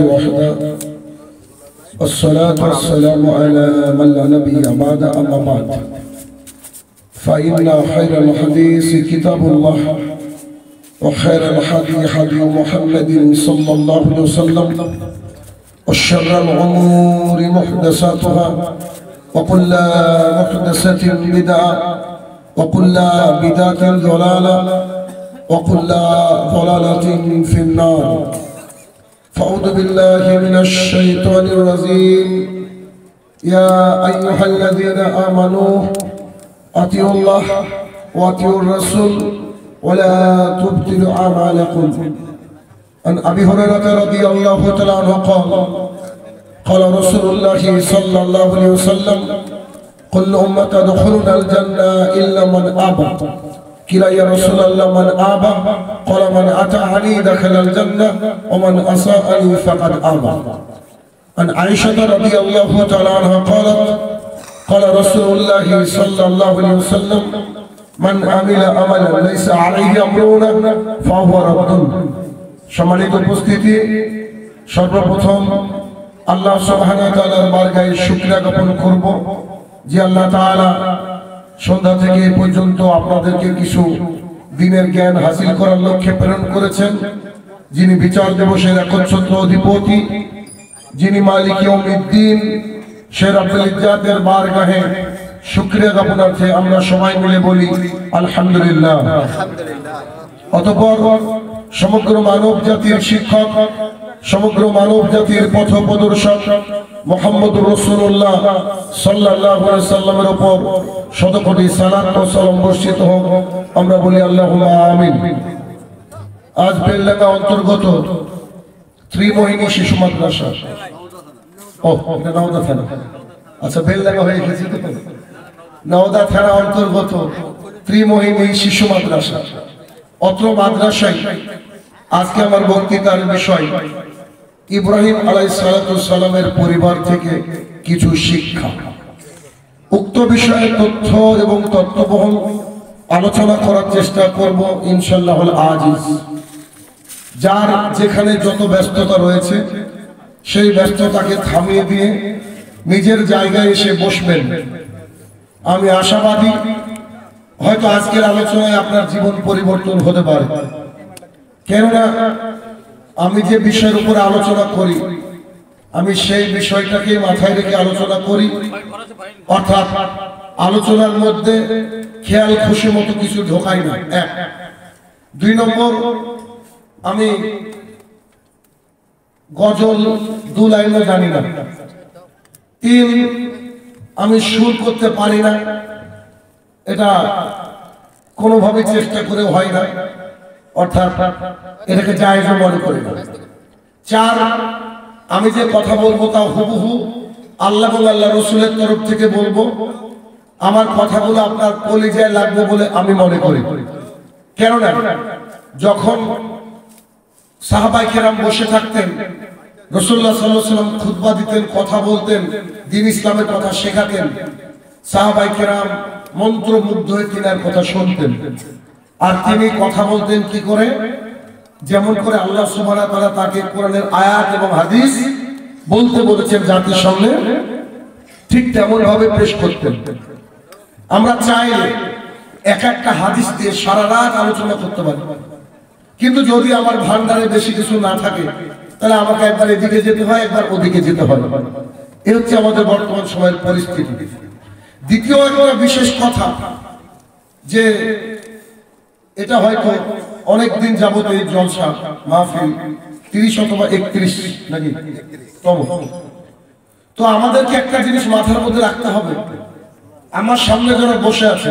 وحده والصلاة والسلام على من لا نبي بعد أما بعد فإن خير الحديث كتاب الله وخير الهدي هدي محمد صلى الله عليه وسلم وشر الأمور محدثاتها وكل محدثة بدعة وكل بدعة ضلالة وكل ضلالة في النار. فأعوذ بالله من الشيطان الرجيم. يا أيها الذين آمنوا أطيعوا الله وأطيعوا الرسول ولا تبطلوا أعمالكم. عن أبي هريرة رضي الله تعالى عنه قال رسول الله صلى الله عليه وسلم: كل أمة تدخلون الجنة إلا من أبى. قيل يا رسول الله من أبى؟ قال من أطاعني دخل الجنة ومن أساءني فقد أبى. عن عائشة رضي الله تعالى عنها قالت: قال رسول الله صلى الله عليه وسلم: من عمل عملا ليس عليه أمرنا فهو رد. সম্মানিত উপস্থিতি, সর্বপ্রথম আল্লাহ সুবহানাহু ওয়া তাআলার বারগাহে শুকরিয়া জ্ঞাপন করব যে আল্লাহ তাআলা সন্ধ্যা থেকে এই পর্যন্ত আপনাদেরকে কিছু দিনের জ্ঞান হাসিল করার লক্ষ্যে প্রেরণ করেছেন। যিনি বিচার দিবসের একচ্ছত্র অধিপতি, যিনি মালিক ইয়াউমিদ্দিন, সে রব্বুল ইজ্জাতের বারগাহে শুকরিয়া জ্ঞাপনার্থে আমরা সবাই মিলে বলি আলহামদুলিল্লাহ। অতঃপর সমগ্র মানব জাতির শিক্ষক, সমগ্র মানব জাতির পথ প্রদর্শক মুহাম্মদুর রাসূলুল্লাহ সাল্লাল্লাহু আলাইহি সাল্লামের উপর শতকোটি সালাত ও সালাম বর্ষিত হোক, আমরা বলি আল্লাহুম্মা আমিন। আজ বেলডাঙ্গা অন্তর্গত ত্রিমোহিনী শিশু মাদ্রাসা, এটা নওদা থানা, আচ্ছা বেলডাঙ্গা হয়ে গেছে তো, নওদা থানা অন্তর্গত ত্রিমোহিনী শিশু মাদ্রাসা, অত্র মাদ্রাসায় আজকে আমার বক্তৃতার বিষয় ইব্রাহিম আলাইহিস সালামের পরিবার থেকে কিছু শিক্ষা। উক্ত বিষয়ে তথ্য এবং তত্ত্ববহন আলোচনা করার চেষ্টা করব ইনশাআল্লাহ আজিজ। যার যেখানে যত ব্যস্ততা রয়েছে সেই ব্যস্ততাকে থামিয়ে দিয়ে নিজের জায়গায় এসে বসবেন। আমি আশাবাদী হয়তো আজকের আলোচনায় আপনার জীবন পরিবর্তন হতে পারে। কেননা আমি যে বিষয়ের উপরে আলোচনা করি আমি সেই বিষয়টাকে মাথায় রেখে আলোচনা করি, অর্থাৎ আলোচনার মধ্যে খেয়াল খুশি মতো কিছু ঢোকাই না। এক, দুই নম্বর, আমি গজল দু লাইনও জানি না। তিন, আমি সুর করতে পারি না, এটা কোনোভাবে চেষ্টা করে হয় না, অর্থাৎ এটাকে জায়েজ মনে করি না। চার, আমি যে কথা বলবো তা হুবহু আল্লাহ এবং আল্লাহ রাসূলের তরফ থেকে বলবো। আমার কথাগুলো আপনার কলিজায় লাগবে বলে আমি মনে করি। কেননা যখন সাহাবায়ে কেরাম বসে থাকতেন, রাসূলুল্লাহ সাল্লাল্লাহু আলাইহি ওয়াসাল্লাম খুতবা দিতেন, কথা বলতেন, দ্বীন ইসলামের কথা শেখাতেন, সাহাবায়ে কেরাম মন্ত্রমুগ্ধ হয়ে তিনার কথা শুনতেন। আর তিনি কথা বলতেন কি করে? যেমন করে আল্লাহ সুবহানাহু ওয়া তাআলা তাকে কোরআনের আয়াত এবং হাদিস বলতে বলেছেন জাতির সামনে, ঠিক তেমন ভাবে পেশ করতেন। আমরা চাইলে এক একটা হাদিস দিয়ে সারা রাত আলোচনা করতে পারি, কিন্তু যদি আমার ভান্ডারে বেশি কিছু না থাকে তাহলে আমাকে একবার এদিকে যেতে হয়, একবার ওদিকে যেতে হয়। এই হচ্ছে আমাদের বর্তমান সময়ের পরিস্থিতি। দ্বিতীয় একটা বিশেষ কথা, যে এটা হয়তো অনেকদিন যাবত এই জলসা মাহফিল 30 অথবা 31 নাকি তম, তো আমাদেরকে একটা জিনিস মাথার মধ্যে রাখতে হবে। আমার সামনে যারা বসে আছে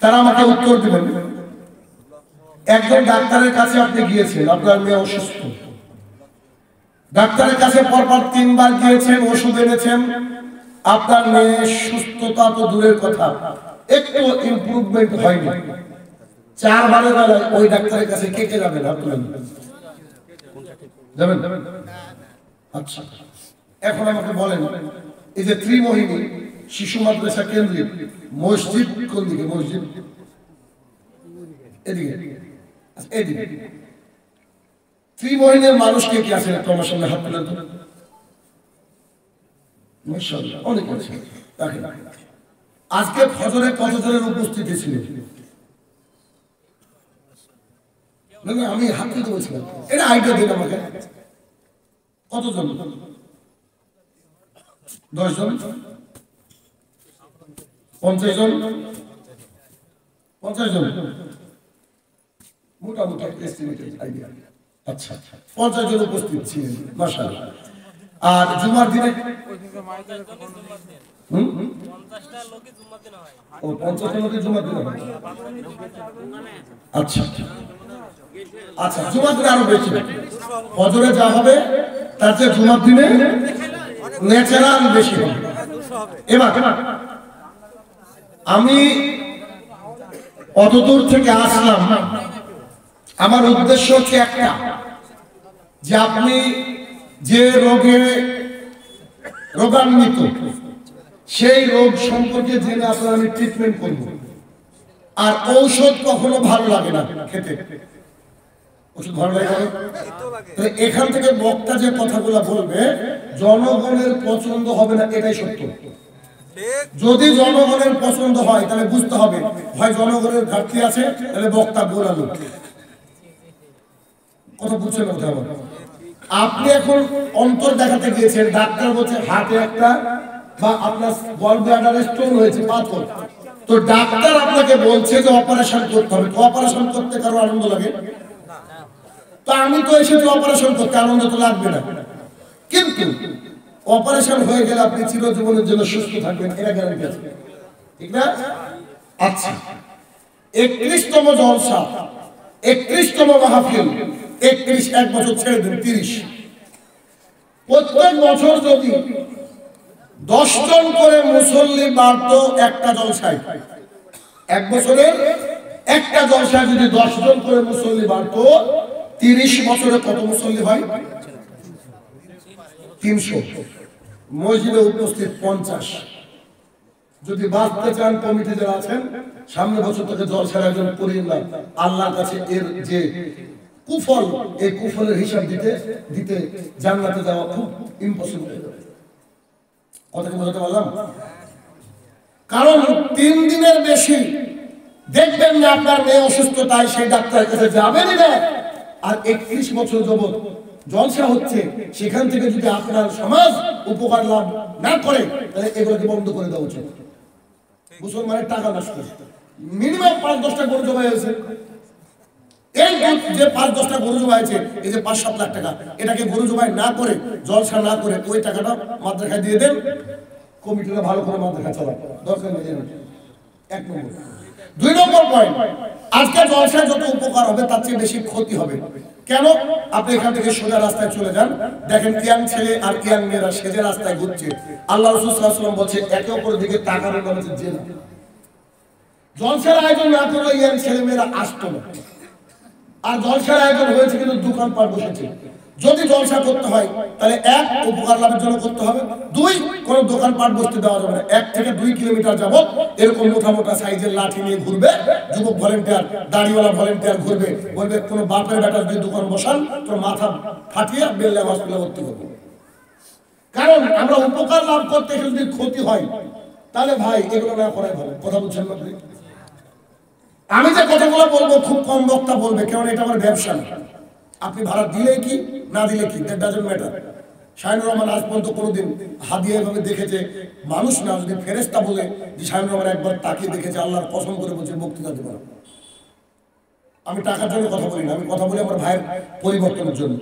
তারা আমাকে উত্তর দিবেন। একজন ডাক্তারের কাছে আপনি গিয়েছেন, আপনার মেয়ে অসুস্থ, ডাক্তারের কাছে পরপর 3 বার গিয়েছেন, ওষুধ এনেছেন, আপনার মেয়ে সুস্থতা তো দূরের কথা, একটু ইমপ্রুভমেন্ট হয়নি। 4 বারের বেলায় ওই ডাক্তারের কাছে কে কে যাবেন? আপনার যাবেন? আচ্ছা, এখন আমাকে বলেন, এই যে ত্রিমোহিনী শিশু মাদ্রাসা কেন্দ্রিক মসজিদ কোন দিকে? মসজিদ এদিকে, এদিকে। ত্রিমোহিনীর মানুষ কে কি আছে তোমার সামনে হাত তুলে তো মাশাআল্লাহ অনেক আছে। দেখেন আজকে ফজরে কতজনের উপস্থিতি ছিল? না আমি হাত তুলতে বলছিলাম, এটা আইডিয়া দিন আমাকে। কতজন? 10 জন, 50 জন, 50 জন মোটামুটি এস্টিমেটেড আইডিয়া। আচ্ছা 50 জন উপস্থিত ছিলেন মাশাআল্লাহ। আর জুমার দিনে ও 50 টা লোকের জুমার দিনে হয়। আচ্ছা আচ্ছা জুমার দিনে আরো বেশি, ফজরে যা হবে তার চেয়ে জুমার দিনে ন্যাচারাল বেশি হবে। এবার আমি অতদূর থেকে আসলাম, আমার উদ্দেশ্য হচ্ছে একটা, যে আপনি যে রোগে রোগান্বিত সেই রোগ সম্পর্কে জেনে আপনার আমি ট্রিটমেন্ট করব। আর ঔষধ কখনো ভালো লাগে না খেতে, ওষুধ ভালো লাগে না। এখান থেকে বক্তা যে কথাগুলো বলবে জনগণের পছন্দ হবে না, এটাই সত্য। যদি জনগণের পছন্দ হয় তাহলে বুঝতে হবে হয় জনগণের ঘাটতি আছে, তাহলে বক্তা গোলালো। কথা বুঝছেন কথা আমার? আপনি এখন অন্তর দেখাতে গিয়েছেন, ডাক্তার বলছে হাতে একটা বা আপনার গল ব্লাডারে স্টোন হয়েছে, পাথর, তো ডাক্তার আপনাকে বলছে যে অপারেশন করতে হবে। তো অপারেশন করতে কারো আনন্দ লাগে? তো আমি তো এসেছি অপারেশন করতে, আনন্দ তো লাগবে না। কিন্তু অপারেশন হয়ে গেলে আপনি চিরজীবনের জন্য সুস্থ থাকবেন, এটা গ্যারান্টি আছে, ঠিক না? আচ্ছা 31তম জলসা, 31তম মাহফিল, 31 এক বছর ছেড়ে দিন 30। প্রত্যেক বছর যদি 10 জন করে মুসল্লি বাড়তো একটা জলসায়, এক বছরে একটা জলসায় যদি 10 জন করে মুসল্লি বাড়তো, 30 বছরে কত মুসল্লি হয়? 300। মসজিদে উপস্থিত 50। যদি বাঁচতে চান কমিটি যারা আছেন, সামনে বছর থেকে জলসার আয়োজন করিয়ে না, আল্লাহর কাছে এর যে কুফল, এই কুফলের হিসাব দিতে দিতে জান্নাতে যাওয়া খুব ইম্পসিবল। কথা কি বলতে পারলাম? কারণ 3 দিনের বেশি দেখবেন যে আপনার মেয়ে অসুস্থ, তাই সেই ডাক্তারের কাছে যাবেনই না। আর 31 বছর যাবত জলসা হচ্ছে, সেখান থেকে যদি আপনার সমাজ উপকার লাভ না করে, তাহলে এগুলোকে বন্ধ করে দেওয়া উচিত। মুসলমানের টাকা নষ্ট, মিনিমাম 5-10টা গরু জমা হয়েছে, এই যে 5-10টা গরু জমা হয়েছে, এই যে 5-7 লাখ টাকা, এটাকে গরু জমায় না করে, জলসা না করে, ওই টাকাটা মাদ্রাসায় দিয়ে দেন, কমিটিরা ভালো করে মাদ্রাসা চালায়, দরকার নেই। 1 নম্বর। 2 নম্বর পয়েন্ট, আজকে জলসায় যত উপকার হবে তার চেয়ে বেশি ক্ষতি হবে। কেন? আপনি এখান থেকে সোজা রাস্তায় চলে যান, দেখেন ইয়াং ছেলে আর ইয়াং মেয়েরা সেজে রাস্তায় ঘুরছে। আল্লাহ রাসূল সাল্লাল্লাহু আলাইহি ওয়াসাল্লাম বলছে একে অপরের দিকে তাকানোর নাম হচ্ছে জিনা। জলসার আয়োজন না করলে ইয়াং ছেলে মেয়েরা আসতো না। আর জলসার আয়োজন হয়েছে কিন্তু দোকানপাট বসেছে। যদি জলসা করতে হয় তাহলে 1 উপকার লাভের জন্য করতে হবে, 2 কোন দোকানপাট বসতে দেওয়া যাবে না। 1 থেকে 2 কিলোমিটার যাবত এরকম মোটা মোটা সাইজের লাঠি নিয়ে ঘুরবে যুবক ভলেন্টিয়ার, দাড়িওয়ালা ভলেন্টিয়ার ঘুরবে, বলবে কোন বাপের বেটা যদি দোকান বসান তোর মাথা ফাটিয়ে বেল্লা হসপিটালে ভর্তি করবো। কারণ আমরা উপকার লাভ করতে যদি ক্ষতি হয়, তাহলে ভাই এগুলো না করাই ভালো। কথা বুঝছেন না? আমি যে কথাগুলো বলবো খুব কম বক্তা বলবে, কারণ এটা আমার ব্যবসা না। আপনি ভাড়া দিলে কি না দিলে কি, that doesn't matter. Shahinur Rahman আজ পর্যন্ত কোনোদিন হাদিয়া এভাবে দেখেছে মানুষ না, যদি ফেরেশতা বলে যে শাহিনুর রহমান একবার তাকিয়ে দেখেছে, আল্লাহর কসম করে বলছে বক্তৃতা দেব। আমি টাকার জন্য কথা বলি না, আমি কথা বলি আমার ভাইয়ের পরিবর্তনের জন্য।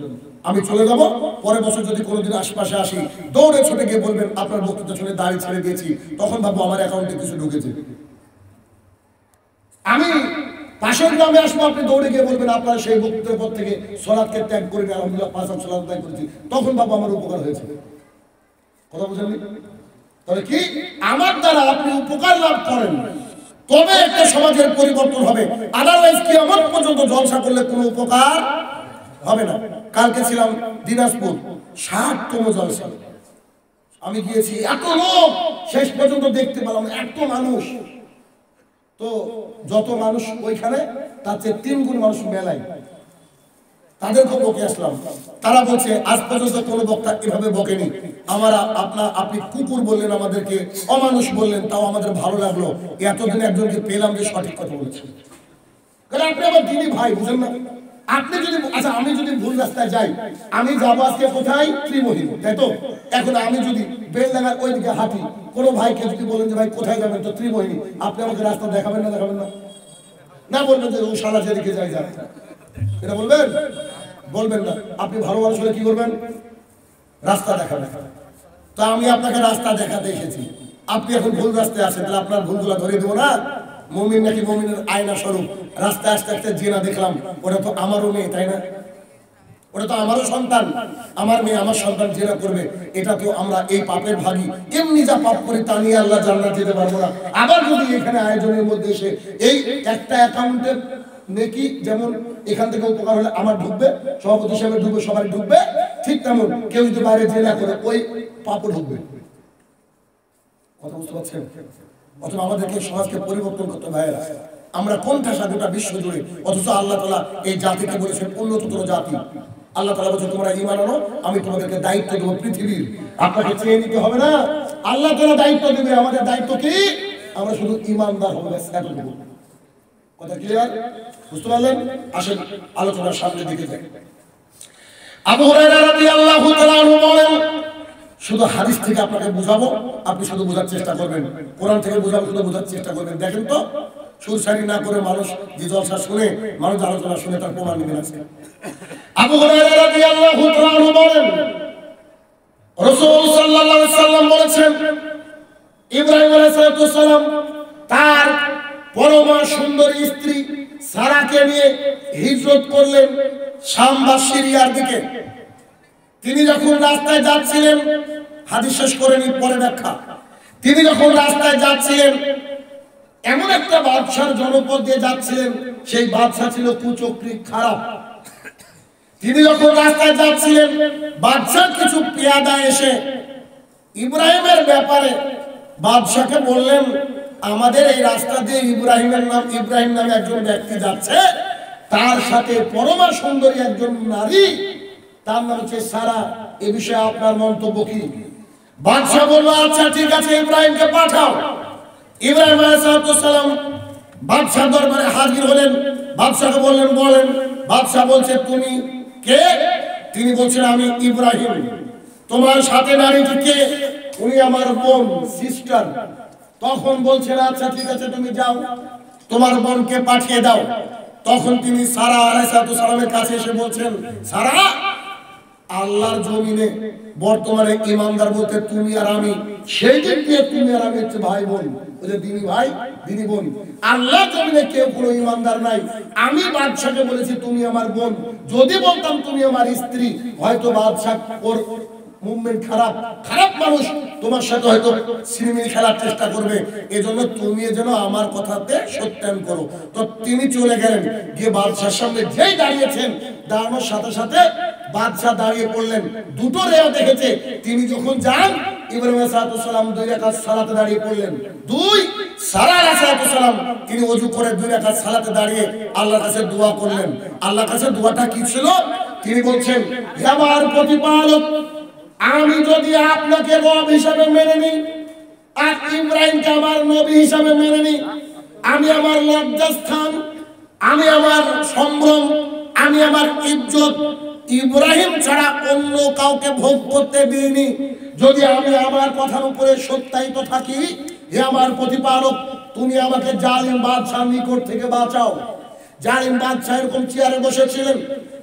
আমি চলে যাব, পরের বছর যদি কোনোদিন আশপাশে আসি, দৌড়ে ছুটে গিয়ে বলবেন আপনার বক্তৃতা শুনে দাড়ি ছেড়ে দিয়েছি, তখন ভাববো আমার অ্যাকাউন্টে কিছু ঢুকেছে। আমি পাশের গ্রামে আসবো, আপনি দৌড়ে গিয়ে বলবেন আপনারা সেই বক্তৃতার পর থেকে সালাতকে ত্যাগ করে আলহামদুলিল্লাহ 5 ওয়াক্ত সালাত ত্যাগ করেছি, তখন বাবা আমার উপকার হয়েছে। কথা বুঝলেন? তাহলে কি আমার দ্বারা আপনি উপকার লাভ করেন, তবে একটা সমাজের পরিবর্তন হবে। আদারওয়াইজ কিয়ামত পর্যন্ত জলসা করলে কোনো উপকার হবে না। কালকে ছিলাম দিনাজপুর, 60তম জলসা। আমি গিয়েছি, এত লোক, শেষ পর্যন্ত দেখতে পেলাম এত মানুষ। তো যত মানুষ ওইখানে তার চেয়ে 3 গুণ মানুষ মেলায়। তাদেরকে বকে আসলাম। তারা বলছে আজ পর্যন্ত কোনো বক্তা এভাবে বকেনি। আপনি কুকুর বললেন, আমাদেরকে অমানুষ বললেন, তাও আমাদের ভালো লাগলো। এতদিন একজনকে পেলাম যে সঠিক কথা বলেছে। কারণ আপনি আমার দিনী ভাই, বুঝেন না? আপনি যদি আচ্ছা, আমি যদি ভুল রাস্তায় যাই, আমি যাবো আজকে কোথায়? ত্রিমোহী, তাই তো? এখন আমি যদি বেলডাঙ্গার ওইদিকে হাঁটি, কোনো ভাইকে যদি বলেন যে ভাই কোথায় যাবেন, তো ত্রিমোহী, আপনি আমাকে রাস্তা দেখাবেন না? দেখাবেন না? না বলবেন যে ও সারা যেদিকে যাই যান, এটা বলবেন? বলবেন না। আপনি ভালো মানুষ হলে কি করবেন? রাস্তা দেখাবেন। তো আমি আপনাকে রাস্তা দেখাতে এসেছি, আপনি এখন ভুল রাস্তায় আছেন, তাহলে আপনার ভুলগুলো ধরিয়ে দেবো না? মুমিন নাকি মুমিনের আয়না স্বরূপ। রাস্তায় আসতে আসতে জেনা দেখলাম, ওটা তো আমারও মেয়ে, তাই না? ওটা তো আমারও সন্তান, আমার মেয়ে আমার সন্তান জেনা করবে, এটা তো আমরা এই পাপের ভাগী। এমনি যা পাপ করি তা নিয়ে আল্লাহ জান্নাত যেতে পারবো না। আবার যদি এখানে আয়োজনের মধ্যে এসে এই একটা অ্যাকাউন্টে নেকি, যেমন এখান থেকে উপকার হলে আমার ঢুকবে, সভাপতি হিসেবে ঢুকবে, সবাই ঢুকবে, ঠিক তেমন কেউ যদি বাইরে জেনা করে ওই পাপও ঢুকবে। কথা বুঝতে পারছেন? অথবা আমাদেরকে সমাজকে পরিবর্তন করতে ভাইয়েরা, আমরা কোণঠাসা গোটা বিশ্ব জুড়ে, অথচ আল্লাহ তাআলা এই জাতিকে বলেছেন উন্নততর জাতি। আল্লাহ তাআলা বলেছেন তোমরা ঈমান আনো, আমি তোমাদেরকে দায়িত্ব দেবো পৃথিবীর। আপনাকে চেয়ে নিতে হবে না, আল্লাহ তাআলা দায়িত্ব দেবে। আমাদের দায়িত্ব কি? আমরা শুধু ঈমানদার হবো, এতটুকু। কথা ক্লিয়ার? বুঝতে পারলেন? আসেন আলোচনার সামনের দিকে যাই। আবু হুরায়রা রাদিয়াল্লাহু তাআলা আনহু বলেন, শুধু হাদিস থেকে আপনাকে বুঝাবো, আপনি শুধু বোঝার চেষ্টা করবেন। কোরআন থেকে বুঝাবো, শুধু বোঝার চেষ্টা করবেন। দেখেন তো, সুরসারি না করে মানুষ যে জলসা শুনে, মানুষ আলোচনা শুনে তার প্রমাণ নিবেন আজকে। আবু হুরায়রা রাদিয়াল্লাহু তাআলা আনহু বলেন, রাসূল সাল্লাল্লাহু আলাইহি সাল্লাম বলেছেন, ইব্রাহিম আলাইহিস সালাম তার পরমা সুন্দরী স্ত্রী সারাকে নিয়ে হিজরত করলেন শাম বা সিরিয়ার দিকে। তিনি যখন রাস্তায় যাচ্ছিলেন, হাদিস শেষ করে নি, পরে ব্যাখ্যা। তিনি যখন রাস্তায় যাচ্ছিলেন, এমন একটা বাদশার জনপদ দিয়ে যাচ্ছিলেন, সেই বাদশা ছিল কুচক্রী, খারাপ। তিনি যখন রাস্তায় যাচ্ছিলেন, বাদশার কিছু পেয়াদা এসে ইব্রাহিমের ব্যাপারে বাদশাকে বললেন, আমাদের এই রাস্তা দিয়ে ইব্রাহিম নামে একজন ব্যক্তি যাচ্ছে, তার সাথে পরমা সুন্দরী একজন নারী, তার নাম হচ্ছে সারা, এ বিষয়ে আপনার মন্তব্য কি? বাদশা বলল, আচ্ছা ঠিক আছে, ইব্রাহিমকে পাঠাও। ইব্রাহিম আলাইহিস সালাম বাদশার দরবারে হাজির হলেন। বাদশাকে বললেন, বলেন। বাদশা বলছে, তুমি কে? তিনি বলছেন, আমি ইব্রাহিম। তোমার সাথে নারীটি কে? উনি আমার বোন, সিস্টার। তখন বলছেন, আচ্ছা ঠিক আছে, তুমি যাও, তোমার বোনকে পাঠিয়ে দাও। তখন তিনি সারা আলাইহিস সালামের কাছে এসে বলছেন, সারা, আল্লাহর জমিনে বর্তমানে ইমানদার বলতে তুমি আর আমি, সেই দিক দিয়ে তুমি আর আমি হচ্ছে ভাই বোন, দিনী ভাই দিনী বোন। আল্লাহর জমিনে কেউ কোনো ইমানদার নাই। আমি বাদশাকে বলেছি তুমি আমার বোন। যদি বলতাম তুমি আমার স্ত্রী, হয়তো বাদশা ওর মুভমেন্ট খারাপ, খারাপ মানুষ, তোমার সাথে হয়তো সিনেমিনি খেলার চেষ্টা করবে। এজন্য তুমি যেন আমার কথাতে সত্যায়ন করো। তো তিনি চলে গেলেন, গিয়ে বাদশার সামনে যেই দাঁড়িয়েছেন, দাঁড়ানোর সাথে সাথে বাদশাহ দাঁড়িয়ে পড়লেন। দুটো রেয়া দেখেছে। তিনি যখন যান, ইব্রাহিম আলাইহিস সালাম 2 রাকাত সালাতে দাঁড়িয়ে পড়লেন। 2 সারা আলাইহিস সালাম তিনি ওযু করে 2 রাকাত সালাতে দাঁড়িয়ে আল্লাহর কাছে দোয়া করলেন। আল্লাহর কাছে দোয়াটা কি ছিল? তিনি বলছেন, হে আমার প্রতিপালক, আমি যদি আপনাকে রব হিসাবে মেনে নিই, আর ইব্রাহিমকে আমার নবী হিসাবে মেনে নিই, আমি আমার লজ্জাস্থান, আমি আমার সম্ভ্রম, আমি আমার ইজ্জত ইব্রাহিম ছাড়া অন্য কাউকে ভোগ করতে দিইনি। যদি আমি আমার কথার উপরে সত্যায়িত থাকি, হে আমার প্রতিপালক, তুমি আমাকে জালিম বাদশার নিকট থেকে বাঁচাও। জালিম বাদশা এরকম চেয়ারে বসেছিলেন,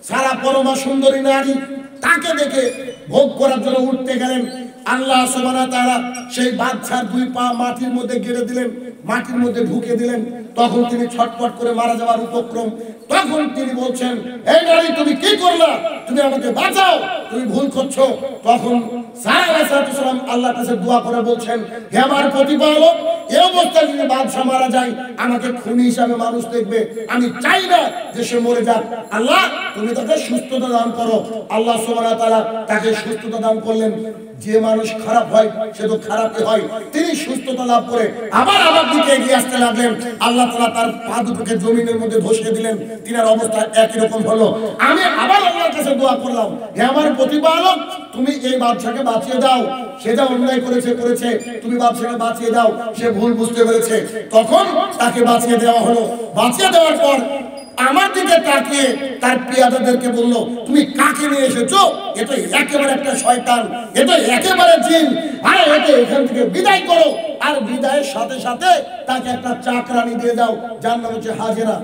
সারা পরমা সুন্দরী নারী, তাকে দেখে ভোগ করার জন্য উঠতে গেলেন। আল্লাহ সুবহানাহু ওয়া তাআলা সেই বাদশার 2 পা মাটির মধ্যে গেড়ে দিলেন, মাটির মধ্যে ঢুকে দিলেন। তখন তিনি ছটফট করে মারা যাওয়ার উপক্রম। তখন তিনি বলছেন, এই নারী তুমি কি করলা? তুমি আমাকে বাঁচাও, তুমি ভুল করছো। তখন সারা আলাইহিস সালাম আল্লাহর কাছে দোয়া করে বলছেন, হে আমার প্রতিপালক, এই অবস্থায় যদি বাদশা মারা যায়, আমাকে খুনি হিসাবে মানুষ দেখবে। আমি চাই না যে সে মরে যাক। আল্লাহ, তুমি তাকে সুস্থতা দান করো। আল্লাহ সুবহানাহু ওয়া তাআলা তাকে সুস্থতা দান করলেন। যে মানুষ খারাপ হয় সে তো খারাপই হয়। তিনি সুস্থতা লাভ করে আবার আমার দিকে এগিয়ে আসতে লাগলেন। আল্লাহ তাআলা তার পা দুটোকে জমিনের মধ্যে ধসিয়ে দিলেন। তিনার অবস্থা একই রকম হলো। আমি আবার কাছে দোয়া করলাম, হে আমার প্রতিপালক, তুমি এই বাদশাকে বাঁচিয়ে দাও, সে যা অন্যায় করেছে তুমি বাদশাকে বাঁচিয়ে দাও, সে ভুল বুঝতে পেরেছে। তখন তাকে বাঁচিয়ে দেওয়া হলো। বাঁচিয়ে দেওয়ার পর আমার দিকে তাকিয়ে তার পিয়াদাদেরকে বলল, তুমি কাকে নিয়ে এসেছো? এ তো একেবারে একটা শয়তান, এ তো একেবারে জিন, আরে একে এখান থেকে বিদায় করো। আর বিদায়ের সাথে সাথে তাকে একটা চাকরানি দিয়ে দাও, যার নাম হচ্ছে হাজেরা।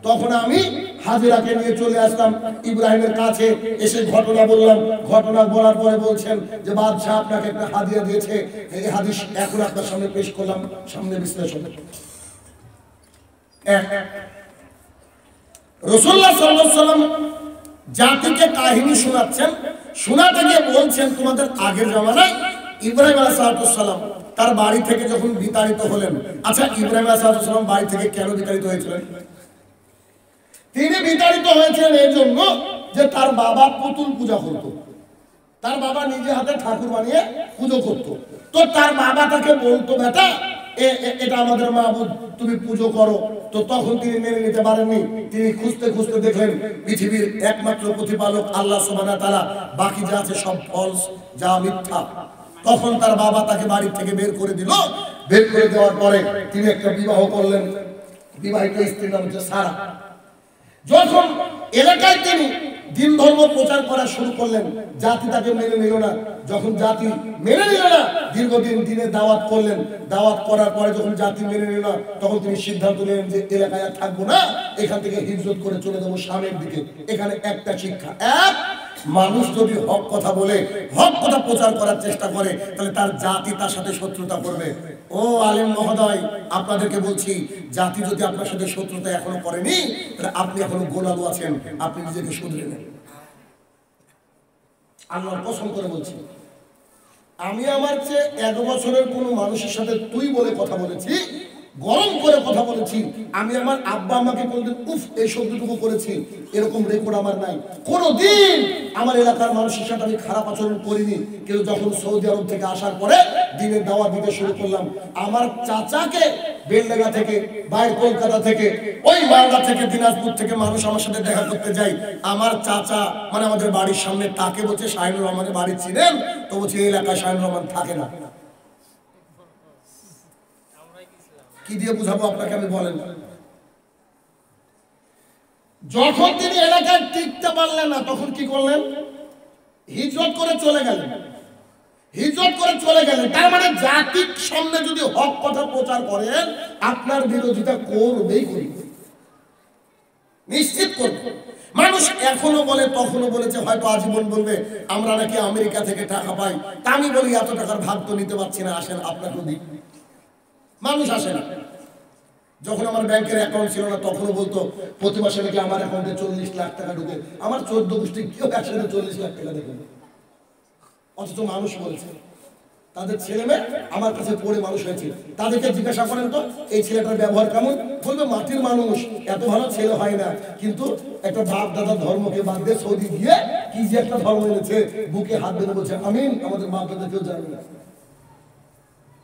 তখন আমি হাজেরাকে নিয়ে চলে আসলাম ইব্রাহিমের কাছে, এসে ঘটনা বললাম। ঘটনা বলার পরে বলছেন যে বাদশাহ আপনাকে একটা হাদিয়া দিয়েছে। এই হাদিস এখন আপনার সামনে পেশ করলাম, সামনে বিশ্লেষণ। রাসূলুল্লাহ সাল্লাল্লাহু আলাইহি ওয়াসাল্লাম জাতিকে কাহিনী শোনাচ্ছেন, শোনাতে গিয়ে বলছেন, তোমাদের আগের জামানায় ইব্রাহিম আলাইহিস সালাম তার বাড়ি থেকে যখন বিতাড়িত হলেন। আচ্ছা, ইব্রাহিম আলাইহিস সালাম বাড়ি থেকে কেন বিতাড়িত হয়েছিলেন? তিনি বিতাড়িত হয়েছিলেন এই জন্য যে তার বাবা পুতুল পূজা করত। তার বাবা নিজে হাতে ঠাকুর বানিয়ে পুজো করত। তো তার বাবা তাকে বলতো, বেটা এটা আমাদের মাবুদ, তুমি পুজো করো। তো তখন তিনি মেনে নিতে পারেননি। তিনি খুঁজতে খুঁজতে দেখলেন পৃথিবীর একমাত্র প্রতিপালক আল্লাহ সুবহানাহু ওয়া তাআলা, বাকি যা আছে সব ফলস, যা মিথ্যা। তখন তার বাবা তাকে বাড়ি থেকে বের করে দিল। বের করে দেওয়ার পরে তিনি একটা বিবাহ করলেন। বিবাহিত স্ত্রীর নাম হচ্ছে সারা। যখন এলাকায় তিনি দিন ধর্ম প্রচার করা শুরু করলেন, জাতি তাকে মেনে নিল না। যখন জাতি মেনে নিল না, দীর্ঘদিন দিনে দাওয়াত করলেন। দাওয়াত করার পরে যখন জাতি মেনে নিল না, তখন তিনি সিদ্ধান্ত নিলেন যে এলাকায় আর থাকবো না, এখান থেকে হিজরত করে চলে যাবো শামের দিকে। এখানে একটা শিক্ষা, এক, মানুষ যদি হক কথা বলে, হক কথা প্রচার করার চেষ্টা করে, তাহলে তার জাতি তার সাথে শত্রুতা করবে। ও আলেম মহোদয়, আপনাদেরকে বলছি, জাতি যদি আপনার সাথে শত্রুতা এখনো করেনি, তাহলে আপনি এখনো গোলালু আছেন, আপনি নিজেকে শুধরে নেন। আল্লাহর কসম করে বলছি, আমি আমার চেয়ে 1 বছরের কোনো মানুষের সাথে তুই বলে কথা বলেছি, গরম করে কথা বলেছি। আমি আমার আব্বা আমাকে কোনদিন উফ এই শব্দটুকু করেছি, এরকম রেকর্ড আমার নাই। কোনদিন আমার এলাকার মানুষের সাথে আমি খারাপ আচরণ করিনি। কিন্তু যখন সৌদি আরব থেকে আসার পরে দিনের দাওয়াত দিতে শুরু করলাম, আমার চাচাকে বেলডাঙ্গা থেকে, বাইরে কলকাতা থেকে, ওই মালদা থেকে, দিনাজপুর থেকে মানুষ আমার সাথে দেখা করতে যায়। আমার চাচা মানে আমাদের বাড়ির সামনে, তাকে বলছে শাহিনুর রহমানের বাড়ি ছিলেন, তো বলছে এই এলাকায় শাহিনুর রহমান থাকে না। কি দিয়ে বুঝাবো আপনাকে, আমি বলেন। যখন তিনি এলাকায় টিকতে পারলেন না, তখন কি করলেন? হিজরত করে চলে গেলেন। হিজরত করে চলে গেলেন, তার মানে জাতির সামনে যদি হক কথা প্রচার করেন, আপনার বিরোধিতা করবেই করবে, নিশ্চিত করবে। মানুষ এখনো বলে, তখনও বলেছে, হয়তো আজীবন বলবে আমরা নাকি আমেরিকা থেকে টাকা পাই। তা আমি বলি, এত টাকার ভাগ তো নিতে পারছি না, আসেন আপনাকে দিই। মানুষ আসে না। যখন আমার ব্যাংকের অ্যাকাউন্ট ছিল না, তখনও বলতো প্রতি মাসে নাকি আমার অ্যাকাউন্টে 40 লাখ টাকা ঢুকে। আমার 14 গোষ্ঠী কেউ একসাথে 40 লাখ টাকা দেখে, অথচ মানুষ বলেছে। তাদের ছেলে মেয়ে আমার কাছে পড়ে মানুষ হয়েছে। তাদেরকে জিজ্ঞাসা করেন তো এই ছেলেটার ব্যবহার কেমন, বলবে মাটির মানুষ, এত ভালো ছেলে হয় না। কিন্তু একটা বাপ দাদার ধর্মকে বাদ দিয়ে সৌদি গিয়ে কি যে একটা ধর্ম এনেছে, বুকে হাত বেঁধে বলছে আমিন। আমাদের বাপ দাদা কেউ জানে না।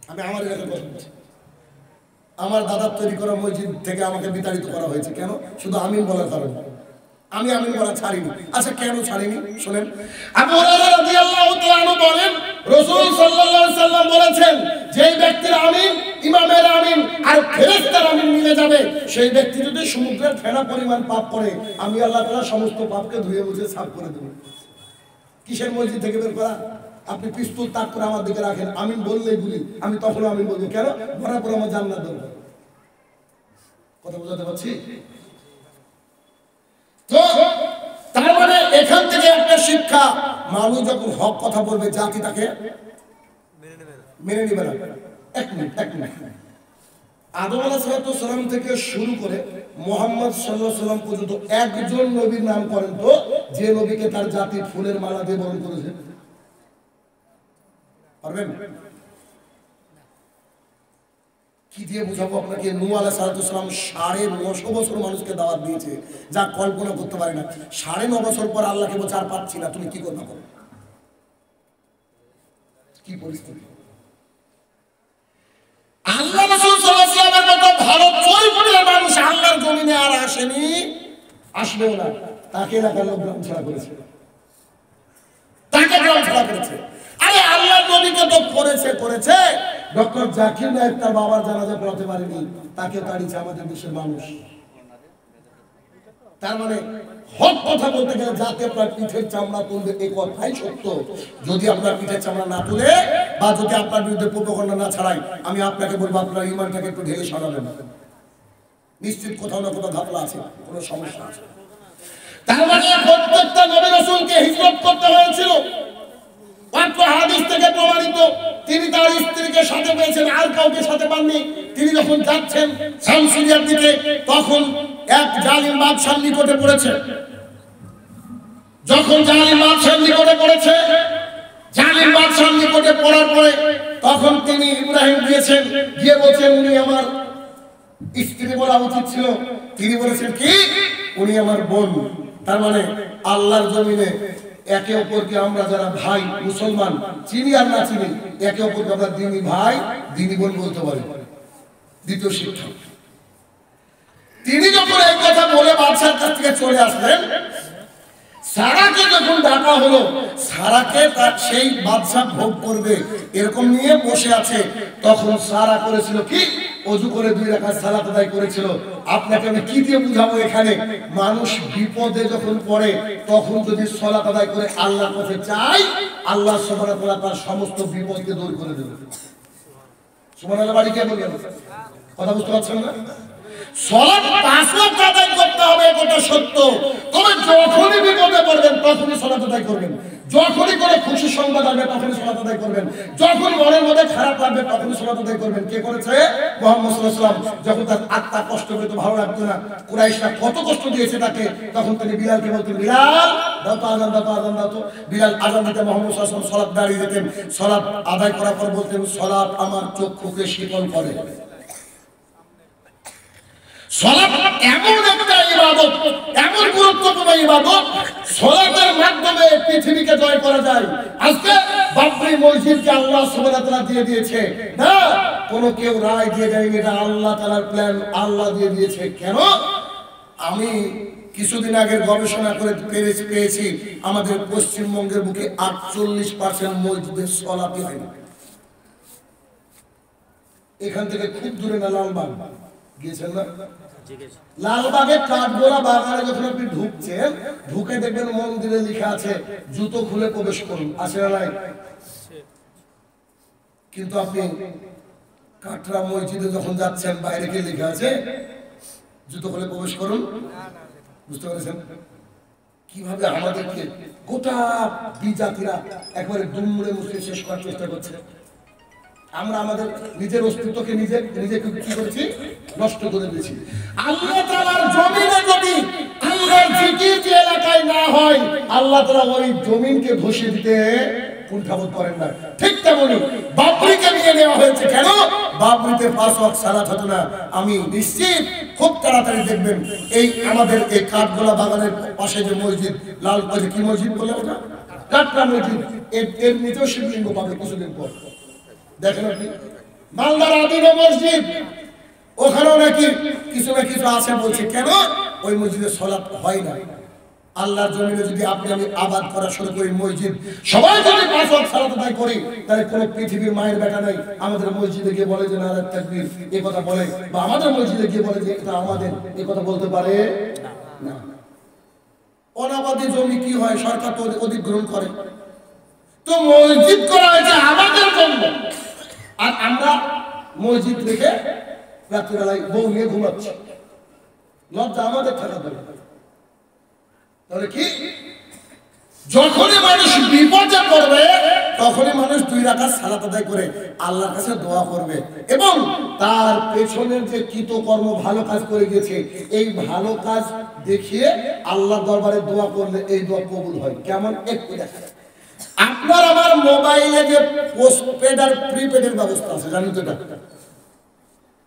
আমি আমার এলাকার কথা বলছি। আমার দাদার তৈরি করা মসজিদ থেকে আমাকে বিতাড়িত করা হয়েছে, কেন? শুধু আমিন বলার কারণে। আমি আমিন বলা ছাড়িনি। আচ্ছা, কেন ছাড়িনি শুনেন। আবু হুরায়রা রাদিয়াল্লাহু তাআলা আনহু বলেন, রাসূল সাল্লাল্লাহু আলাইহি সাল্লাম বলেছেন, যেই ব্যক্তির আমিন, ইমামের আমিন আর ফেরেশতার আমিন মিলে যাবে, সেই ব্যক্তি যদি সমুদ্রের ফেনা পরিমাণ পাপ করে, আমি আল্লাহ তাআলা সমস্ত পাপকে ধুয়ে মুছে সাফ করে দেব। কিসের মসজিদ থেকে বের করা? আপনি পিস্তল তাক করে আমার দিকে রাখেন, আমিন বললেই গুলি। আমি তখন আমিন বলবো, কেন? মরার পর আমার জান্নাত দরকার। কথা বোঝাতে পারছি? তো তার মানে এখান থেকে একটা শিক্ষা, মানুষ যখন হক কথা বলবে, জাতি তাকে মেনে নেবে না। এক মিনিট। আদম আলাইহিস সালাম থেকে শুরু করে মুহাম্মদ সাল্লাল্লাহু আলাইহি সাল্লাম পর্যন্ত একজন নবীর নাম করেন তো, যে নবীকে তার জাতি ফুলের মালা দিয়ে বরণ করেছে? পারবেন? কি দিয়ে বুঝাবো আপনাকে? নূহ আলাইহিস সালাম 950 বছর মানুষকে দাওয়াত দিয়েছে, যা কল্পনা করতে পারে না। 9.5 বছর পর আল্লাহকে বলছে আর পাচ্ছি না, তুমি কি করবে? কি পরিস্থিতি? আল্লাহ রাসূল সাল্লাল্লাহু আলাইহি ওয়াসাল্লামের মতো ভালো চরিত্রের মানুষ আল্লাহর জমিনে আর আসেনি, আসবেও না। তাকে এলাকার লোক গ্রাম ছাড়া করেছে। বলেছে করেছে, ডক্টর জাকির নায়েক তার বাবার জানাজা পড়াতে পারেনি, তাকে তাড়িয়েছে আমাদের দেশের মানুষ। তার মানে হক কথা বলতে গেলে যাতে আপনার পিঠের চামড়া তুলবে এই কথাই সত্য। যদি আপনার পিঠের চামড়া না তুলে বা যদি আপনার বিরুদ্ধে প্রোপাগান্ডা না ছড়াই, আমি আপনাকে বলবো আপনার ঈমানটাকে একটু ঢেলে সাজাবেন। নিশ্চিত কোথাও না কোথাও ঘাপলা আছে, কোনো সমস্যা আছে। তার মানে প্রত্যেকটা নবী রাসূলকে হিজরত করতে হয়েছিল। মাত্র হাদিস থেকে প্রমাণিত, তিনি তার স্ত্রীকে সাথে পেয়েছেন, আর কাউকে সাথে পাননি। তিনি যখন যাচ্ছেন শামসিরিয়ার দিকে, তখন এক জালিম বাদশার নিকটে পড়েছে। যখন জালিম বাদশার নিকটে পড়েছে, জালিম বাদশার নিকটে পড়ার পরে তখন তিনি ইব্রাহিম দিয়েছেন, গিয়ে বলছেন উনি আমার স্ত্রী বলা উচিত ছিল, তিনি বলেছেন কি উনি আমার বোন। তার মানে আল্লাহর জমিনে একে অপরকে আমরা যারা ভাই মুসলমান চিনি আর না চিনি, একে অপরকে আমরা দিনী ভাই দিনী বোন বলতে পারি। দ্বিতীয় শিক্ষা, তিনি যখন এই কথা বলে বাদশার কাছ থেকে চলে আসলেন, সারাকে যখন ডাকা হলো, সারাকে তার সেই বাদশা ভোগ করবে এরকম নিয়ে বসে আছে, তখন সারা করেছিল কি ওযু করে 2 রাকাত সালাত আদায় করেছিল। আপনাকে আমি কি দিয়ে বুঝাবো, এখানে মানুষ বিপদে যখন পড়ে তখন যদি সালাত আদায় করে আল্লাহর কাছে চাই, আল্লাহ সুবহানাহু ওয়া তাআলা তার সমস্ত বিপদকে দূর করে দেবে। সুবহানাল্লাহ, বাড়ি কে বলবেন? কথা বুঝতে পারছেন না? সালাত 5 ওয়াক্ত আদায় করতে হবে, এটা সত্য। তবে যখনই বিপদে পড়বেন তখনই সালাত আদায় করবেন, যখনই কোনো খুশি সংবাদ আসবে তখনই সালাত আদায় করবেন, যখন মনের মধ্যে খারাপ লাগবে তখনই সালাত আদায় করবেন। কে করেছে? মুহাম্মদ সাল্লাল্লাহু আলাইহি ওয়াসাল্লাম। যখন তার আত্মা কষ্ট পেত, ভালো লাগতো না, কুরাইশরা কত কষ্ট দিয়েছে তাকে, তখন তিনি বিলালকে বলতেন, বিলাল দাও তো আযান, দাও তো আযান, দাও তো। বিলাল আযান দিতে মুহাম্মদ সাল্লাল্লাহু আলাইহি ওয়াসাল্লাম সালাত দাঁড়িয়ে যেতেন। সালাত আদায় করার পর বলতেন, সালাত আমার চক্ষুকে শীতল করে। সালাত এমন একটা ইবাদত, এমন গুরুত্বপূর্ণ ইবাদত, সালাতের মাধ্যমে পৃথিবীকে জয় করা যায়। আজকে বাবরি মসজিদকে আল্লাহ সুবহানাহু ওয়া তাআলা দিয়ে দিয়েছে না, কোন কেউ রায় দিয়ে যায়নি, এটা আল্লাহ তাআলার প্ল্যান, আল্লাহ দিয়ে দিয়েছে। কেন? আমি কিছুদিন আগে গবেষণা করে পেয়েছি আমাদের পশ্চিমবঙ্গের বুকে 48% মসজিদে সালাতই হয় না। এখান থেকে খুব দূরে না, লালবাগ গিয়েছেন না? লালবাগের কাঠগোলা বাগানে যখন আপনি ঢুকছেন, ঢুকে দেখবেন মন্দিরে লেখা আছে জুতো খুলে প্রবেশ করুন, আছে না নাই? কিন্তু আপনি কাটরা মসজিদে যখন যাচ্ছেন, বাইরে কি লেখা আছে জুতো খুলে প্রবেশ করুন? বুঝতে পেরেছেন কিভাবে আমাদেরকে গোটা বিজাতিরা একবারে দুমড়ে মুচড়ে শেষ করার চেষ্টা করছে। আমরা আমাদের নিজের অস্তিত্বকে নিজেকে কি করেছি? নষ্ট করে দিয়েছি। আল্লাহ তাআলার জমিনে যদি আল্লাহর জিকির যে এলাকায় না হয়, আল্লাহ তাআলা ওই জমিনকে ধসিয়ে দিতে কুণ্ঠাবোধ করেন না। ঠিক তেমনি বাবরিকে নিয়ে নেওয়া হয়েছে। কেন? বাবরিতে 5 ওয়াক্ত সালাত হতো না। আমি নিশ্চিত খুব তাড়াতাড়ি দেখবেন এই আমাদের এই কাঠগোলা বাগানের পাশে যে মসজিদ, লাল কি মসজিদ বলে ওটা, কাটরা মসজিদ, এর নিচেও শিবলিঙ্গ পাবে কিছুদিন পর। দেখেন আপনি মালদার আদিনা মসজিদ, ওখানেও নাকি কিছু না কিছু আছে বলছে। কেন? ওই মসজিদে সালাত হয় না। আল্লাহর জমিনে যদি আপনি আমি আবাদ করা শুরু করি, মসজিদ সবাই যদি 5 ওয়াক্ত সালাত আদায় করি, তাহলে কোন পৃথিবীর মায়ের বেটা নাই আমাদের মসজিদে গিয়ে বলে যে নারায়ে তাকবীর এই কথা বলে, বা আমাদের মসজিদে গিয়ে বলে যে এটা আমাদের, এই কথা বলতে পারে না। অনাবাদী জমি কি হয়? সরকার তো অধিগ্রহণ করে। তো মসজিদ করা হয়েছে আমাদের জন্য, আর আমরা মসজিদ রেখে রাত্রিবেলায় বউ নিয়ে ঘুমাচ্ছি। লজ্জা আমাদের থাকা দরকার। তাহলে কি? যখনই মানুষ বিপদে পড়বে তখনই মানুষ 2 রাকাত সালাত আদায় করে আল্লাহর কাছে দোয়া করবে, এবং তার পেছনের যে কৃতকর্ম ভালো কাজ করে গেছে, এই ভালো কাজ দেখিয়ে আল্লাহর দরবারে দোয়া করলে এই দোয়া কবুল হয়। কেমন? একটু দেখা আপনার আমার মোবাইলে যে পোস্টপেড আর প্রিপেডের ব্যবস্থা আছে, জানেন তো? এটা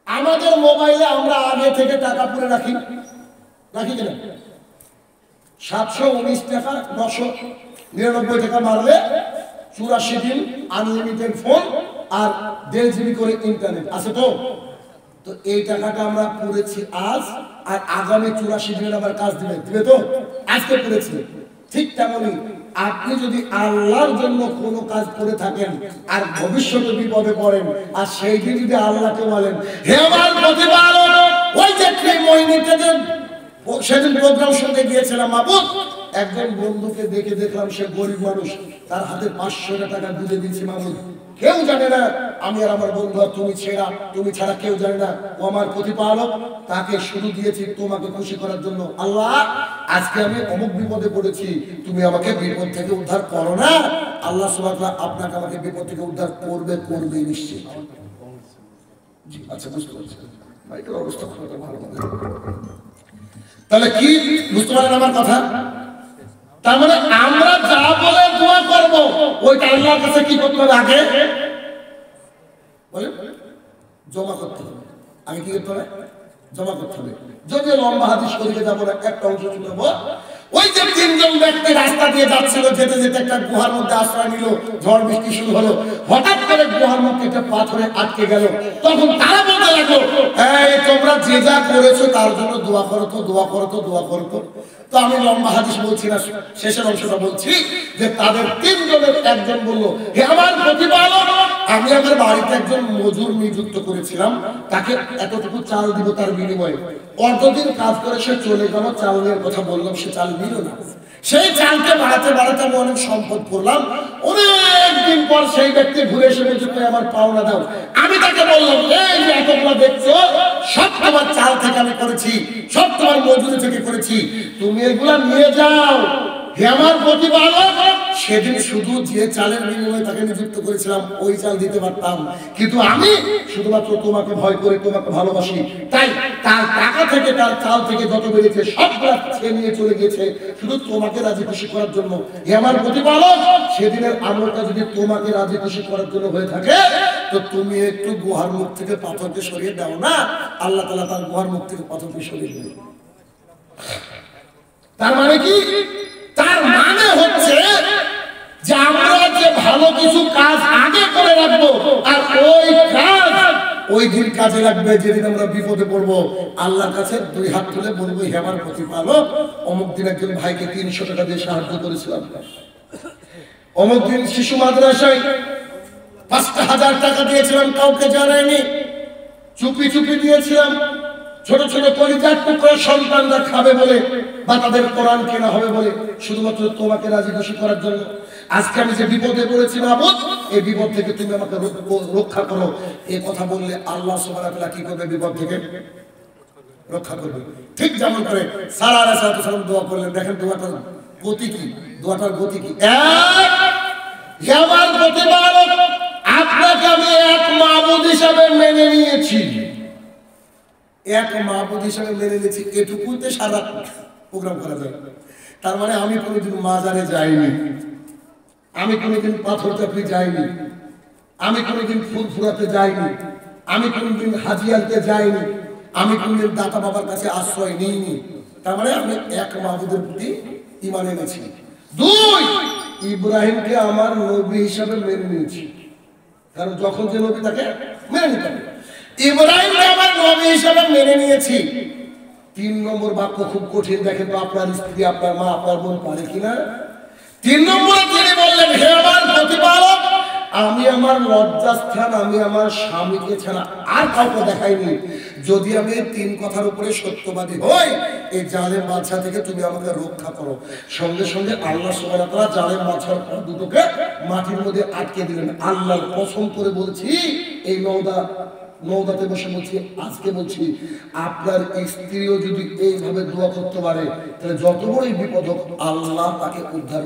আমাদের মোবাইলে আমরা আগে থেকে টাকা পুরে রাখি কিনা? 719 টাকা 999 টাকা মারলে 84 দিন আনলিমিটেড ফোন আর 1.5 GB করে ইন্টারনেট আছে। তো এই টাকাটা আমরা পুরেছি আজ, আর আগামী 84 দিনের আবার কাজ দিবে তো? আজকে পুরেছি। ঠিক তেমনই আপনি যদি আল্লাহর জন্য কোনো কাজ করে থাকেন আর ভবিষ্যতে বিপদে পড়েন আর সেই দিন যদি আল্লাহকে বলেন হে আমার প্রতিপালক, ওই যে ত্রিমোহিনীতে সেদিন প্রোগ্রাম শুনতে গিয়েছিলাম মাবুদ, একজন বন্ধুকে দেখে দেখলাম সে গরিব মানুষ, তার হাতে 500 টাকা বুঝে দিয়েছি মাবুদ, কেউ জানে না আমি আর আমার বন্ধু আর তুমি ছাড়া কেউ জানে না ও আমার প্রতিপালক, তাকে শুরু দিয়েছি তোমাকে খুশি করার জন্য। আল্লাহ আজকে আমি অমুক বিপদে পড়েছি, তুমি আমাকে বিপদ থেকে উদ্ধার করো না। আল্লাহ সুবহানাহু ওয়া তাআলা আপনাকে আমাকে বিপদ থেকে উদ্ধার করবে নিশ্চিত। জি আচ্ছা, বুঝতে পারছি ভাইটার অবস্থা খুব ভালো না। তাহলে কি বুঝতে পারেন আমার কথা? তার মানে আমরা যা বলে দোয়া করব ওইটা আল্লাহর কাছে কি করতে হবে? আগে বলেন জমা করতে হবে। আগে কি করতে হবে? জমা করতে হবে। যদি লম্বা হাদিস করিয়ে যাবো না, একটা অংশ শুনবো। ওই যে 3 জন ব্যক্তি রাস্তা দিয়ে যাচ্ছিল, যেতে যেতে একটা গুহার মধ্যে আশ্রয় নিল, ঝড় বৃষ্টি শুরু হলো, হঠাৎ করে গুহার মধ্যে একটা পাথরে আটকে গেল। তখন তারা বলতে লাগলো, এই তোমরা যে যা করেছো তার জন্য দোয়া করো তো, দোয়া করো তো, দোয়া করো তো। তো আমি লম্বা হাদিস বলছি না, শেষের অংশটা বলছি যে তাদের 3 জনের একজন বলল, হে আমার প্রতিপালক, আমি আমার বাড়িতে একজন মজুর নিযুক্ত করেছিলাম, তাকে এতটুকু চাল দিব তার বিনিময়ে। অতদিন কাজ করে সে চলে গেল, চাল নেওয়ার কথা বললাম, সে চাল নিল না। সেই চালকে বাড়াতে বাড়াতে আমি অনেক সম্পদ করলাম। অনেকদিন পর সেই ব্যক্তি ঘুরে এসে বলছে আমার পাওনা দাও। আমি তাকে বললাম, এই যে এতগুলো দেখছো সব তোমার চাল থেকে আমি করেছি, সব তোমার মজুরি থেকে করেছি, তুমি এগুলা নিয়ে যাও। হে আমার প্রতিপালক, সেদিন শুধু যে চালের বিনিময়ে তাকে নিযুক্ত করেছিলাম ওই চাল দিতে পারতাম, কিন্তু আমি শুধুমাত্র তোমাকে ভয় করে তোমাকে ভালোবাসি, তাই তার টাকা থেকে তার চাল থেকে যত বেড়েছে সবগুলা ছেড়ে নিয়ে চলে গেছে শুধু তোমাকে রাজি খুশি করার জন্য। হে আমার প্রতিপালক, সেদিনের আমলটা যদি তোমাকে রাজি খুশি করার জন্য হয়ে থাকে তো তুমি একটু গুহার মুখ থেকে পাথরকে সরিয়ে দাও না। আল্লাহ তাআলা তার গুহার মুখ থেকে পাথরকে সরিয়ে দেন। তার মানে কি? তার মানে হচ্ছে যে আমরা যে ভালো কিছু কাজ আগে করে রাখবো আর ওই কাজ ওই দিন কাজে লাগবে যেদিন আমরা বিপদে পড়বো। আল্লাহর কাছে 2 হাত তুলে বলবো, হে আমার প্রতিপালক, অমুক দিন একজন ভাইকে 300 টাকা দিয়ে সাহায্য করেছিলাম, অমুক দিন শিশু মাদ্রাসায় 5,000 টাকা দিয়েছিলাম, কাউকে জানাইনি, চুপি চুপি দিয়েছিলাম, ছোট ছোট পরিত্যাগ করে সন্তানরা খাবে বলে বা তাদের কোরআন কেনা হবে বলে, শুধুমাত্র তোমাকে রাজি খুশি করার জন্য। আজকে আমি যে বিপদে পড়েছি মাবুদ, এই বিপদ থেকে তুমি আমাকে রক্ষা করো। এই কথা বললে আল্লাহ সুবহানাহু ওয়া তাআলা কি করবে? বিপদ থেকে রক্ষা করবে। ঠিক যেমন করে সারা আলাইহিস সালাম দোয়া করলেন। দেখেন দোয়াটার গতি কি, দোয়াটার গতি কি। হে আমার প্রতিপালক, আপনাকে আমি এক মাবুদ হিসাবে মেনে নিয়েছি, এক মাহবুব হিসাবে মেনে নিয়েছি, এটুকুতে সারা প্রোগ্রাম করা যায়। তার মানে আমি কোনোদিন মাজারে যাইনি, আমি কোনোদিন পাথর চাপড়ি যাইনি, আমি কোনোদিন ফুল ফুরাতে যাইনি, আমি কোনোদিন হাজি আনতে যাইনি, আমি কোনোদিন দাতা বাবার কাছে আশ্রয় নিইনি। তার মানে আমি এক মাহবুবের প্রতি ঈমান এনেছি। 2, ইব্রাহিমকে আমার নবী হিসাবে মেনে নিয়েছি, কারণ যখন যে নবী তাকে মেনে নিতে হবে। ইব্রাহিমকে আমার নবী হিসেবে মেনে নিয়েছি। 3 নম্বর বাক্য খুব কঠিন, দেখেন তো আপনার স্ত্রী, আপনার মা, আপনার বোন পারে কিনা। 3 নম্বরে তিনি বললেন, হে আমার প্রতিপালক, আমি আমার লজ্জাস্থান আমি আমার স্বামীকে ছাড়া আর কাউকে দেখাইনি। যদি আমি 3 কথার উপরে সত্যবাদী হই, এই জালেম বাদশা থেকে তুমি আমাকে রক্ষা করো। সঙ্গে সঙ্গে আল্লাহ সুবহানাহু ওয়া তাআলা জালেম বাদশার দুটোকে মাটির মধ্যে আটকে দিলেন। আল্লাহর কসম করে বলছি, এই নওদাতে বসে বলছি, আজকে বলছি, আপনার স্ত্রীও যদি এইভাবে দোয়া করতে পারে তাহলে যত বড়ই বিপদ হোক আল্লাহ তাকে উদ্ধার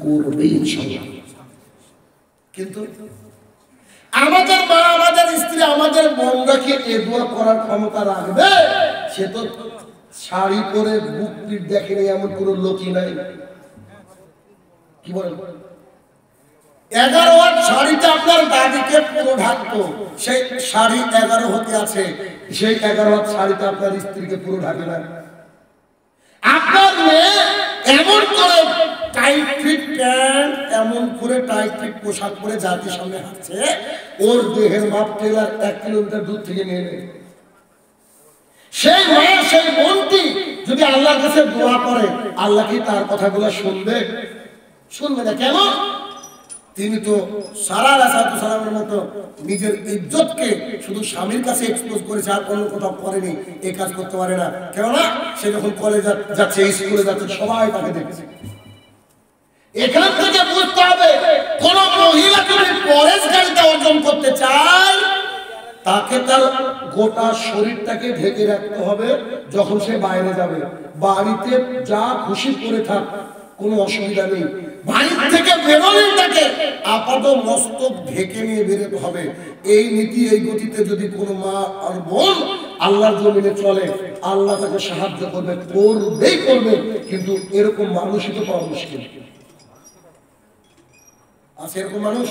করবে ইনশাআল্লাহ। কিন্তু আমাদের মা, আমাদের স্ত্রী, আমাদের বোনরা কি এই দোয়া করার ক্ষমতা রাখবে? সে তো শাড়ি পরে বুক পিঠ দেখেনি এমন কোনো লোকই নাই। কি বলেন? 11 হাত শাড়িতে আপনার দাদিকে পুরো ঢাকতো, সেই শাড়ি 11 হতে আছে, সেই 11 হাত শাড়িতে আপনার স্ত্রীকে পুরো ঢাকে না। আপনার মেয়ে এমন করে টাইট ফিট প্যান্ট, এমন করে টাইট ফিট পোশাক পরে জাতির সামনে হাঁটছে, ওর দেহের মাপ টেলার 1 কিলোমিটার দূর থেকে নিয়ে নেয়। সেই মা, সেই বোনটি যদি আল্লাহর কাছে দোয়া করে, আল্লাহ কি তার কথাগুলো শুনবে? শুনবে না। কেন? তিনি তো সালামের মতো নিজের ইজ্জতকে শুধু স্বামীর কাছে এক্সপোজ করেছে, আর কোনো কোথাও করেনি। এই কাজ করতে পারে না। কেননা সে যখন কলেজ যাচ্ছে, স্কুলে যাচ্ছে, সবাই তাকে দেখছে। এখান থেকে বুঝতে হবে, কোন মহিলা যদি পরেশগারিতা অর্জন করতে চায়, তাকে তার গোটা শরীরটাকে ঢেকে রাখতে হবে। যখন সে বাইরে যাবে, বাড়িতে যা খুশি করে থাক, কোনো অসুবিধা নেই। বাড়ি থেকে বেরোলেই তাকে আপাত মস্তক ঢেকে নিয়ে বেরোতে হবে। এই নীতি, এই গতিতে যদি কোনো মা আর বোন আল্লাহর জমিনে চলে, আল্লাহ তাকে সাহায্য করবে, করবেই করবে। কিন্তু এরকম মানুষই তো পাওয়া মুশকিল। আছে এরকম মানুষ?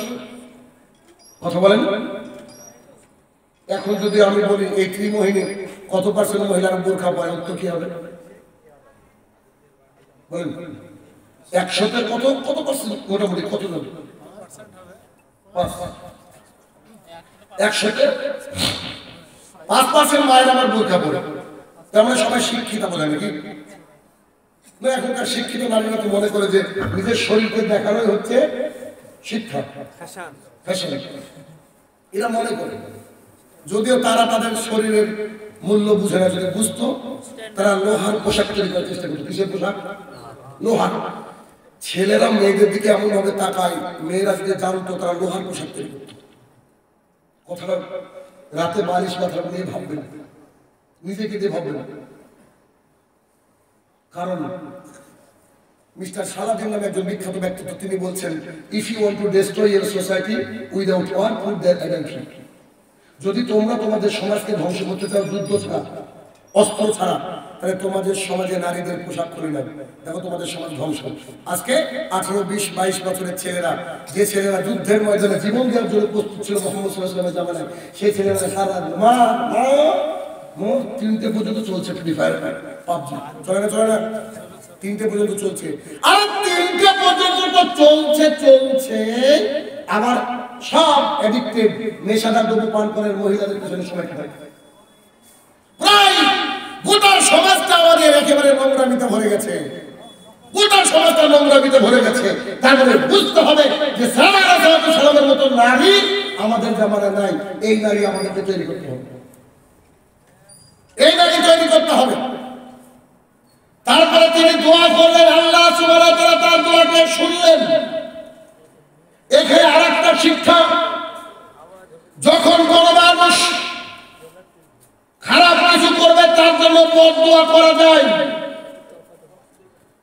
কথা বলেন। এখন যদি আমি বলি এই ত্রিমোহিনী কত পার্সেন্ট মহিলারা বোরখা পরে, উত্তর কি হবে? বলেন 100-তে কত পার্সেন্ট? মোটামুটি কত যাবে? 100-তে 5% মায়ের আমার বোরখা পরে। তার মানে সবাই শিক্ষিত বলে নাকি? না, এখনকার শিক্ষিত নারীরা তো মনে করে যে নিজের শরীরকে দেখানোই হচ্ছে শিক্ষা, ফ্যাশন। এরা মনে করে, যদিও তারা তাদের শরীরের মূল্য বুঝে না। যদি বুঝতো, তারা লোহার পোশাক তৈরি করার চেষ্টা করতো। কিসের পোশাক? লোহার। ছেলেরা মেয়েদের দিকে এমন ভাবে তাকায়, মেয়েরা যদি জানতো, তারা লোহার পোশাক তৈরি করতো। কথাটা রাতে বালিশ কথা নিয়ে ভাববে না, নিজেকে দিয়ে ভাববে না। কারণ মিস্টার সালাদিন নামে একজন বিখ্যাত ব্যক্তিত্ব, তিনি বলছেন, if you want to destroy your society without war, put that identity. যদি তোমরা তোমাদের সমাজকে ধ্বংস করতে চাও যুদ্ধ ছাড়া, অস্ত্র ছাড়া, তাহলে তোমাদের সমাজে নারীদের পোশাক খুলে নেবে। দেখো তোমাদের সমাজ ধ্বংস। আজকে 18, 20, 22 বছরের ছেলেরা, যে ছেলেরা যুদ্ধের ময়দানে জীবন দেওয়ার জন্য প্রস্তুত ছিল মুহাম্মদ সাল্লাল্লাহু আলাইহি ওয়াসাল্লামের জামানায়, সেই ছেলেরা সারা মা 3টে পর্যন্ত চলছে ফ্রি ফায়ার, পাবজি। চলে না? 3টে পর্যন্ত চলছে। আর 3টে পর্যন্ত তো চলছে। আবার সব অ্যাডিক্টেড, নেশাদার দ্রব্য পান করার মহিলাদের পিছনে সময় কাটায়। প্রায় গোটা সমাজটা আমাদের একেবারে নোংরামিতে ভরে গেছে। গোটা সমাজটা নোংরামিতে ভরে গেছে। তারপরে বুঝতে হবে যে সালামের মতো নারী আমাদের জামানায় নাই। এই নারী আমাদেরকে তৈরি করতে হবে। এই নারী তৈরি করতে হবে। তারপরে তিনি দোয়া করলেন, আল্লাহ সুবহানাহু ওয়া তাআলা তার দোয়াকে শুনলেন। এখানে আরেকটা শিক্ষা, যখন কোন মানুষ খারাপ কিছু করবে, তার জন্য বদদোয়া করা যায়।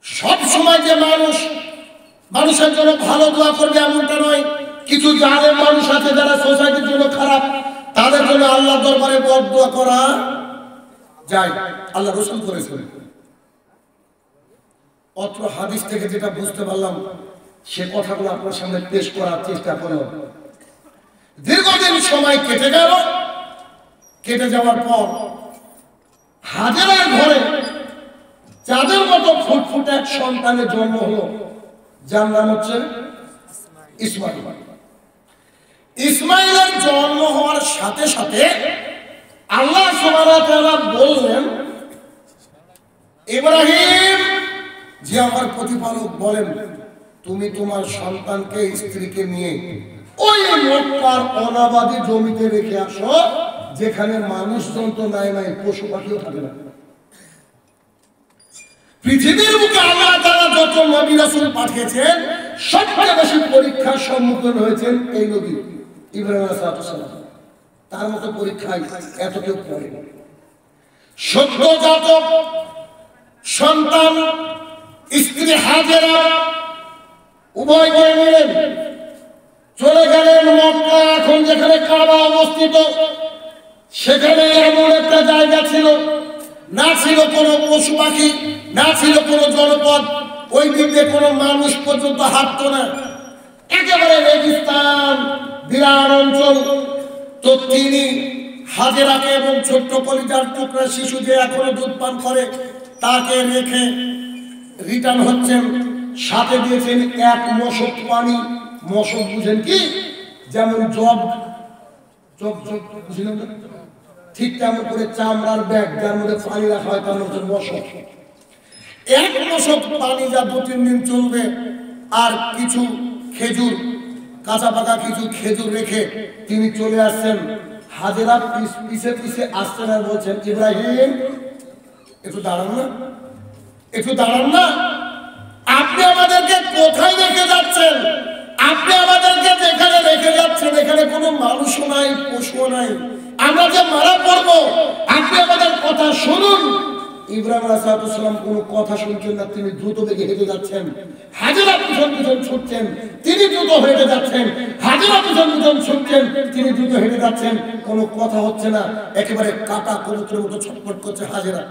সব সময় যে মানুষের জন্য ভালো দোয়া করবে এমনটা নয়। কিছু জালেম মানুষ আছে যারা সোসাইটির জন্য খারাপ, তাদের জন্য আল্লাহর দরবারে বদদোয়া করা যায়। আল্লাহ রাসূল করেছেন। অত্র হাদিস থেকে যেটা বুঝতে পারলাম, সে কথাগুলো আপনার সামনে পেশ করার চেষ্টা করো। দীর্ঘদিন সময় কেটে গেল। কেটে যাওয়ার পর হাজেরার ঘরে চাঁদের মতো ফুটফুটে এক সন্তানের জন্ম হলো, যার নাম হচ্ছে ইসমাইল। ইসমাইলের জন্ম হওয়ার সাথে সাথে আল্লাহ সুবহানাহু ওয়া তাআলা বললেন, ইব্রাহিম, যে আমার প্রতিপালক বলেন, তুমি তোমার সন্তানকে, স্ত্রীকে নিয়ে ওই মক্কার অনাবাদী জমিতে রেখে আসো, যেখানে মানুষজন তো নাই, পশু পাখিও থাকে না। পৃথিবীর বুকে আল্লাহ তাআলা যত নবী রাসূল পাঠিয়েছেন, সবচেয়ে বেশি পরীক্ষার সম্মুখীন হয়েছেন এই নবী ইব্রাহিম আলাইহিস সালাম। তার মতো পরীক্ষায় এত কেউ পড়েনি। সদ্যজাত সন্তান, স্ত্রী হাজেরা উভয়কে নিলেন, চলে গেলেন মক্কা। এখন যেখানে কাবা অবস্থিত, সেখানে এমন একটা জায়গা ছিল, না ছিল কোনো পশু পাখি, না ছিল কোনো জনপদ, ওই দিক দিয়ে কোনো মানুষ পর্যন্ত হাঁটতো না। একেবারে রেগিস্তান, বিরাট অঞ্চল। তো তিনি হাজেরাকে এবং ছোট্ট কলিজার টুকরা শিশু যে এখনো দুধ পান করে, তাকে রেখে রিটার্ন হচ্ছেন। সাথে দিয়েছেন এক মশক পানি। মশক বুঝেন কি? যেমন জগ বুঝলেন, ঠিক তেমন করে চামড়ার ব্যাগ, যার মধ্যে পানি রাখা হয়, তার মধ্যে মশক। এক মশক পানি যা 2-3 দিন চলবে, আর কিছু খেজুর, কাঁচা পাকা কিছু খেজুর রেখে তিনি চলে আসছেন। হাজেরা পিছে পিছে আসছেন আর বলছেন, ইব্রাহিম একটু দাঁড়ান না, একটু দাঁড়ান না, আপনি আমাদেরকে কোথায় রেখে যাচ্ছেন? আপনি আমাদেরকে যেখানে রেখে যাচ্ছেন এখানে কোনো মানুষও নাই, পশুও নাই, আমরা যে মারা পড়বো, আপনি আমাদের কথা শুনুন। ইব্রাহিম আলাইহিস সালাম কোনো কথা শুনছেন না, তিনি দ্রুত বেগে হেঁটে যাচ্ছেন। হাজেরা পিছন পিছন ছুটছেন, তিনি দ্রুত হেঁটে যাচ্ছেন। হাজেরা পিছন পিছন ছুটছেন, তিনি দ্রুত হেঁটে যাচ্ছেন। কোনো কথা হচ্ছে না, একেবারে কাটা কবুতরের মতো ছটফট করছে হাজেরা।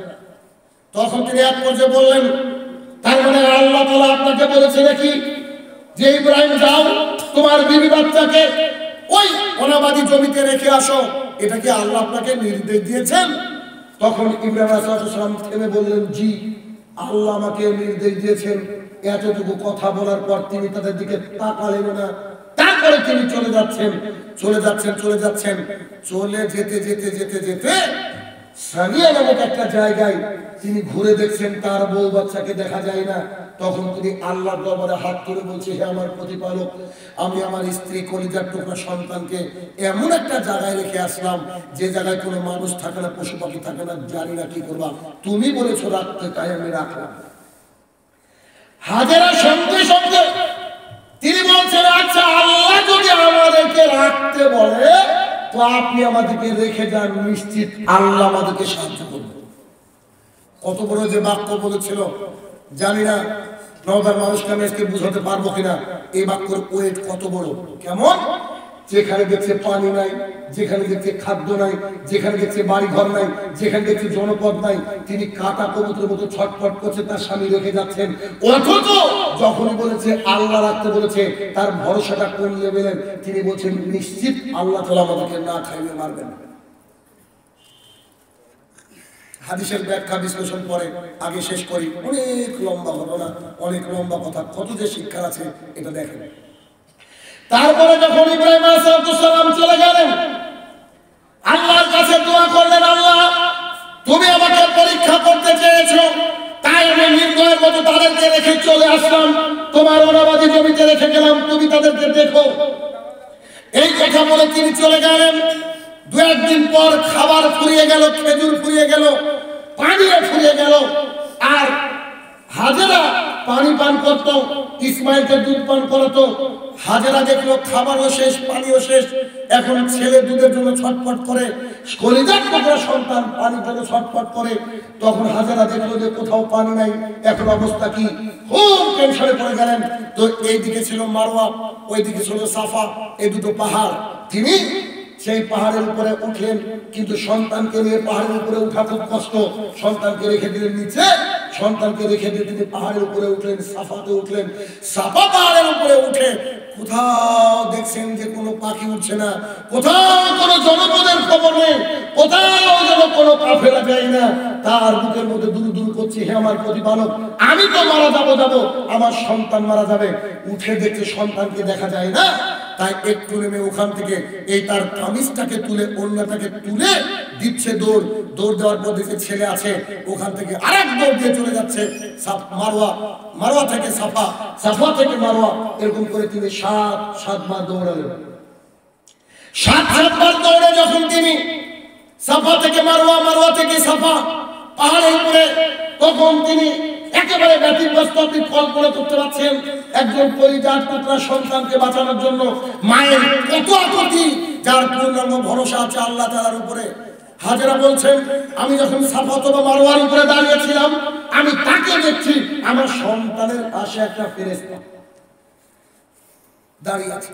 তখন তিনি এক পর্যায়ে বললেন, তার মানে আল্লাহ তাআলা আপনাকে বলেছে নাকি যে ইব্রাহিম যাও তোমার বিবি বাচ্চাকে ওই অনাবাদী জমিতে রেখে আসো, এটা কি আল্লাহ আপনাকে নির্দেশ দিয়েছেন? তখন ইব্রাহিম আলাইহিস সালাম থেমে বললেন, জি আল্লাহ আমাকে নির্দেশ দিয়েছেন। এতটুকু কথা বলার পর তিনি তাদের দিকে তাকালেন না। তারপরে তিনি চলে যাচ্ছেন, চলে যাচ্ছেন, চলে যাচ্ছেন। চলে যেতে যেতে যেতে যেতে সানিয়া নামক একটা জায়গায় তিনি ঘুরে দেখছেন তার বউ বাচ্চাকে দেখা যায় না। তখন তিনি আল্লাহর দরবারে হাত তুলে বলছে, হে আমার প্রতিপালক, আমি আমার স্ত্রী কলিজার টুকরা সন্তানকে এমন একটা জায়গায় রেখে আসলাম যে জায়গায় কোনো মানুষ থাকে না, পশু পাখি থাকে না, জানি না কি করবা, তুমি বলেছো রাখতে, তাই আমি রাখলাম। হাজেরা সঙ্গে সঙ্গে তিনি বলছেন, আচ্ছা আল্লাহ যদি আমাদেরকে রাখতে বলে তো আপনি আমাদেরকে রেখে যান, নিশ্চিত আল্লাহ আমাদেরকে সাহায্য করবে। কত বড় যে বাক্য বলেছিল জানি না, নওদার মানুষকে আমি আজকে বুঝাতে পারবো কিনা। এই বাক্যের ওয়েট কত বড়, কেমন? যেখানে দেখছে পানি নাই, যেখানে দেখছে খাদ্য নাই, যেখানে দেখছে বাড়ি ঘর নাই, যেখানে দেখছে জনপদ নাই, তিনি কাটা কবুতরের মতো ছটফট করছে, তার স্বামী রেখে যাচ্ছেন। অথচ যখনই বলেছে আল্লাহ রাখতে বলেছে, তার ভরসাটা কোন লেভেলের? তিনি বলছেন, নিশ্চিত আল্লাহ তাআলা আমাদেরকে না খাইয়ে মারবেন। হাদিসের ব্যাখ্যা বিশ্লেষণ করে আগে শেষ করি, অনেক লম্বা ঘটনা, অনেক লম্বা কথা, কত যে শিক্ষা আছে এটা দেখেন। তারপরে যখন ইব্রাহিম আলাইহিস সালাম চলে গেলেন, আল্লাহর কাছে দোয়া করলেন, আল্লাহ তুমি আমাকে পরীক্ষা করতে চেয়েছো, তাই আমি নির্দয়ের মতো তাদেরকে রেখে চলে আসলাম, তোমার অনাবাদী জমিতে রেখে গেলাম, তুমি তাদেরকে দেখো। এই কথা বলে তিনি চলে গেলেন। দু একদিন পর খাবার ফুরিয়ে গেল, খেজুর ফুরিয়ে গেল, পানিও ফুরিয়ে গেল। আর হাজেরা পানি পান করতো, ইসমাইলকে দুধ পান করতো। হাজেরা দেখলো খাবারও শেষ, পানিও শেষ, এখন ছেলে দুধের জন্য ছটফট করে, কলিজার টুকরা সন্তান পানির জন্য ছটফট করে। তখন হাজেরা দেখলো যে কোথাও পানি নাই, এখন অবস্থা কি? খুব টেনশনে পড়ে গেলেন। তো এইদিকে ছিল মারওয়া, ওইদিকে ছিল সাফা, এই দুটো পাহাড়। তিনি সেই পাহাড়ের উপরে উঠলেন, কিন্তু সন্তানকে নিয়ে পাহাড়ের উপরে উঠা খুব কষ্ট। সন্তানকে রেখে দিলেন নিচে, সন্তানকে রেখে দিয়ে তিনি পাহাড়ের উপরে উঠলেন, সাফাতে উঠলেন। সাফা পাহাড়ের উপরে উঠে কোথাও দেখছেন যে কোনো পাখি উঠছে না, কোথাও কোনো জনপদের খবর নেই, কোথাও যেন কোনো কাফেলা যায় না। তার বুকের মধ্যে দুরু দুরু করছে, হে আমার প্রতিপালক, আমি তো মারা যাবো, আমার সন্তান মারা যাবে। উঠে দেখছে সন্তানকে দেখা যায় না, তাই একটু নেমে ওখান থেকে এই তার কামিজটাকে তুলে, ওড়নাটাকে তুলে দিচ্ছে দৌড়। দৌড় দেওয়ার পর দেখে ছেলে আছে, ওখান থেকে আরেক দৌড় দিয়ে চলে যাচ্ছে মারওয়া, মারওয়া থেকে সাফা, সাফা থেকে মারওয়া, এরকম করে তিনি 7 বার দৌড়ালেন। 7 বার দৌড়ে যখন তিনি সাফা থেকে মারওয়া, মারওয়া থেকে সাফা পাহাড়ের উপরে, তখন তিনি একেবারে ব্যতিব্যস্ত। আপনি কল্পনা করতে পারছেন একজন কলিজার টুকরা সন্তানকে বাঁচানোর জন্য মায়ের কত আকুতি, যার পূর্ণাঙ্গ ভরসা আছে আল্লাহ তাআলার উপরে। হাজেরা বলছেন, আমি যখন সাফা অথবা মারওয়ার উপরে দাঁড়িয়েছিলাম, আমি তাকে দেখছি, আমার সন্তানের পাশে একটা ফেরেশতা দাঁড়িয়ে আছে।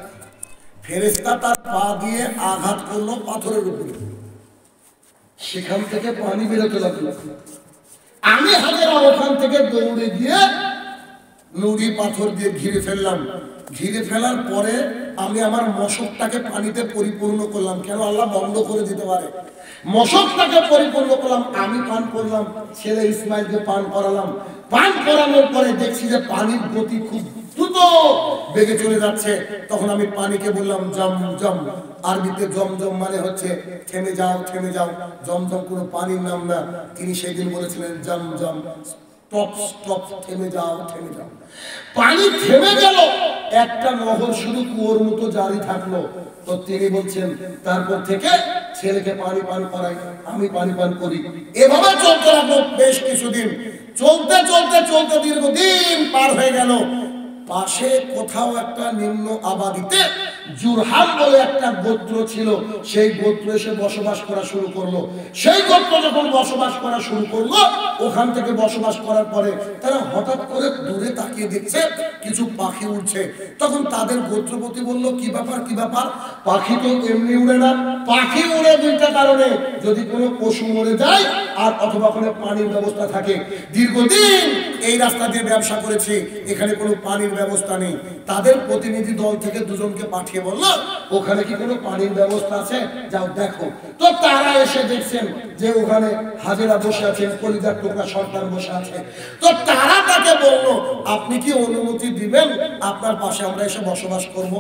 ফেরেশতা তার পা দিয়ে আঘাত করলো পাথরের উপরে, সেখান থেকে পানি বেরোতে লাগলো। আমি হাজেরা ওখান থেকে দৌড়ে গিয়ে নুড়ি পাথর দিয়ে ঘিরে ফেললাম। ঘিরে ফেলার পরে আমি আমার মশকটাকে পানিতে পরিপূর্ণ করলাম, কেন আল্লাহ বন্ধ করে দিতে পারে। মশকটাকে পরিপূর্ণ করলাম, আমি পান করলাম, ছেলে ইসমাইলকে পান করালাম। পান করানোর পরে দেখছি যে পানির গতি খুব দ্রুত বেগে চলে যাচ্ছে। তখন আমি পানিকে বললাম জম জম, আরবিতে জমজম মানে হচ্ছে থেমে যাও, থেমে যাও। জমজম কোনো পানির নাম না, তিনি সেই দিন বলেছিলেন জম জম। টপ টপ, থেমে যাও থেমে যাও। পানি থেমে গেল, একটা নহর শুধু কুয়োর মতো জারি থাকলো। তো তিনি বলছেন তারপর থেকে ছেলেকে পানি পান করাই, আমি পানি পান করি। এভাবে চলতে লাগলো বেশ কিছুদিন। চলতে চলতে চলতে দীর্ঘদিন পার হয়ে গেল। পাশে কোথাও একটা নিম্ন আবাদিতে জুরহাম বলে একটা গোত্র ছিল, সেই গোত্র এসে বসবাস করা শুরু করলো। সেই গোত্র যখন বসবাস করা শুরু করলো, ওখান থেকে বসবাস করার পরে তারা হঠাৎ করে দূরে তাকিয়ে দেখছে কিছু পাখি উড়ছে। তখন তাদের গোত্রপতি বলল, কি ব্যাপার কি ব্যাপার? পাখি তো এমনি উড়ে না, পাখি উড়ে দুইটা কারণে, যদি কোনো পশু মরে যায় আর অথবা ওখানে পানির ব্যবস্থা থাকে। দীর্ঘদিন এই রাস্তা দিয়ে ব্যবসা করেছি, এখানে কোনো পানির ব্যবস্থা নেই। তাদের প্রতিনিধি দল থেকে দুজনকে পাঠিয়ে বলল, ওখানে কি কোনো পানির ব্যবস্থা আছে, যাও দেখো। তো তারা এসে দেখছেন যে ওখানে হাজেরা বসে আছেন, কলিজার টুকরা সন্তান বসে আছে। তো তারা তাকে বলল, আপনি কি অনুমতি দিবেন আপনার পাশে আমরা এসে বসবাস করব,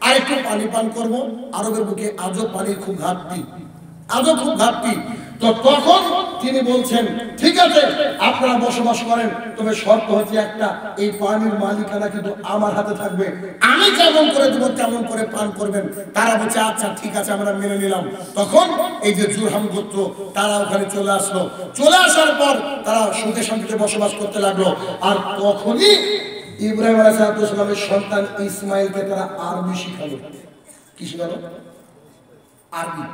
আর একটু পানি পান করব? আরবের বুকে আজও পানির খুব ঘাটতি, আজও খুব ঘাটতি। তো তখন তিনি বলছেন, ঠিক আছে আপনারা বসবাস করেন, তবে শর্ত হচ্ছে একটা, এই পানির মালিকানা কিন্তু আমার হাতে থাকবে, আমি যেমন করে দেবো তেমন করে পান করবেন। তারা বলছে আচ্ছা ঠিক আছে, আমরা মেনে নিলাম। তখন এই যে জুরহাম গোত্র তারা ওখানে চলে আসলো। চলে আসার পর তারা সুখে শান্তিতে বসবাস করতে লাগলো। আর তখনই ইব্রাহিম আলাইহিস সালামের সন্তান ইসমাইলকে তারা আরবি শিখালো। কি শিখালো? আরবি।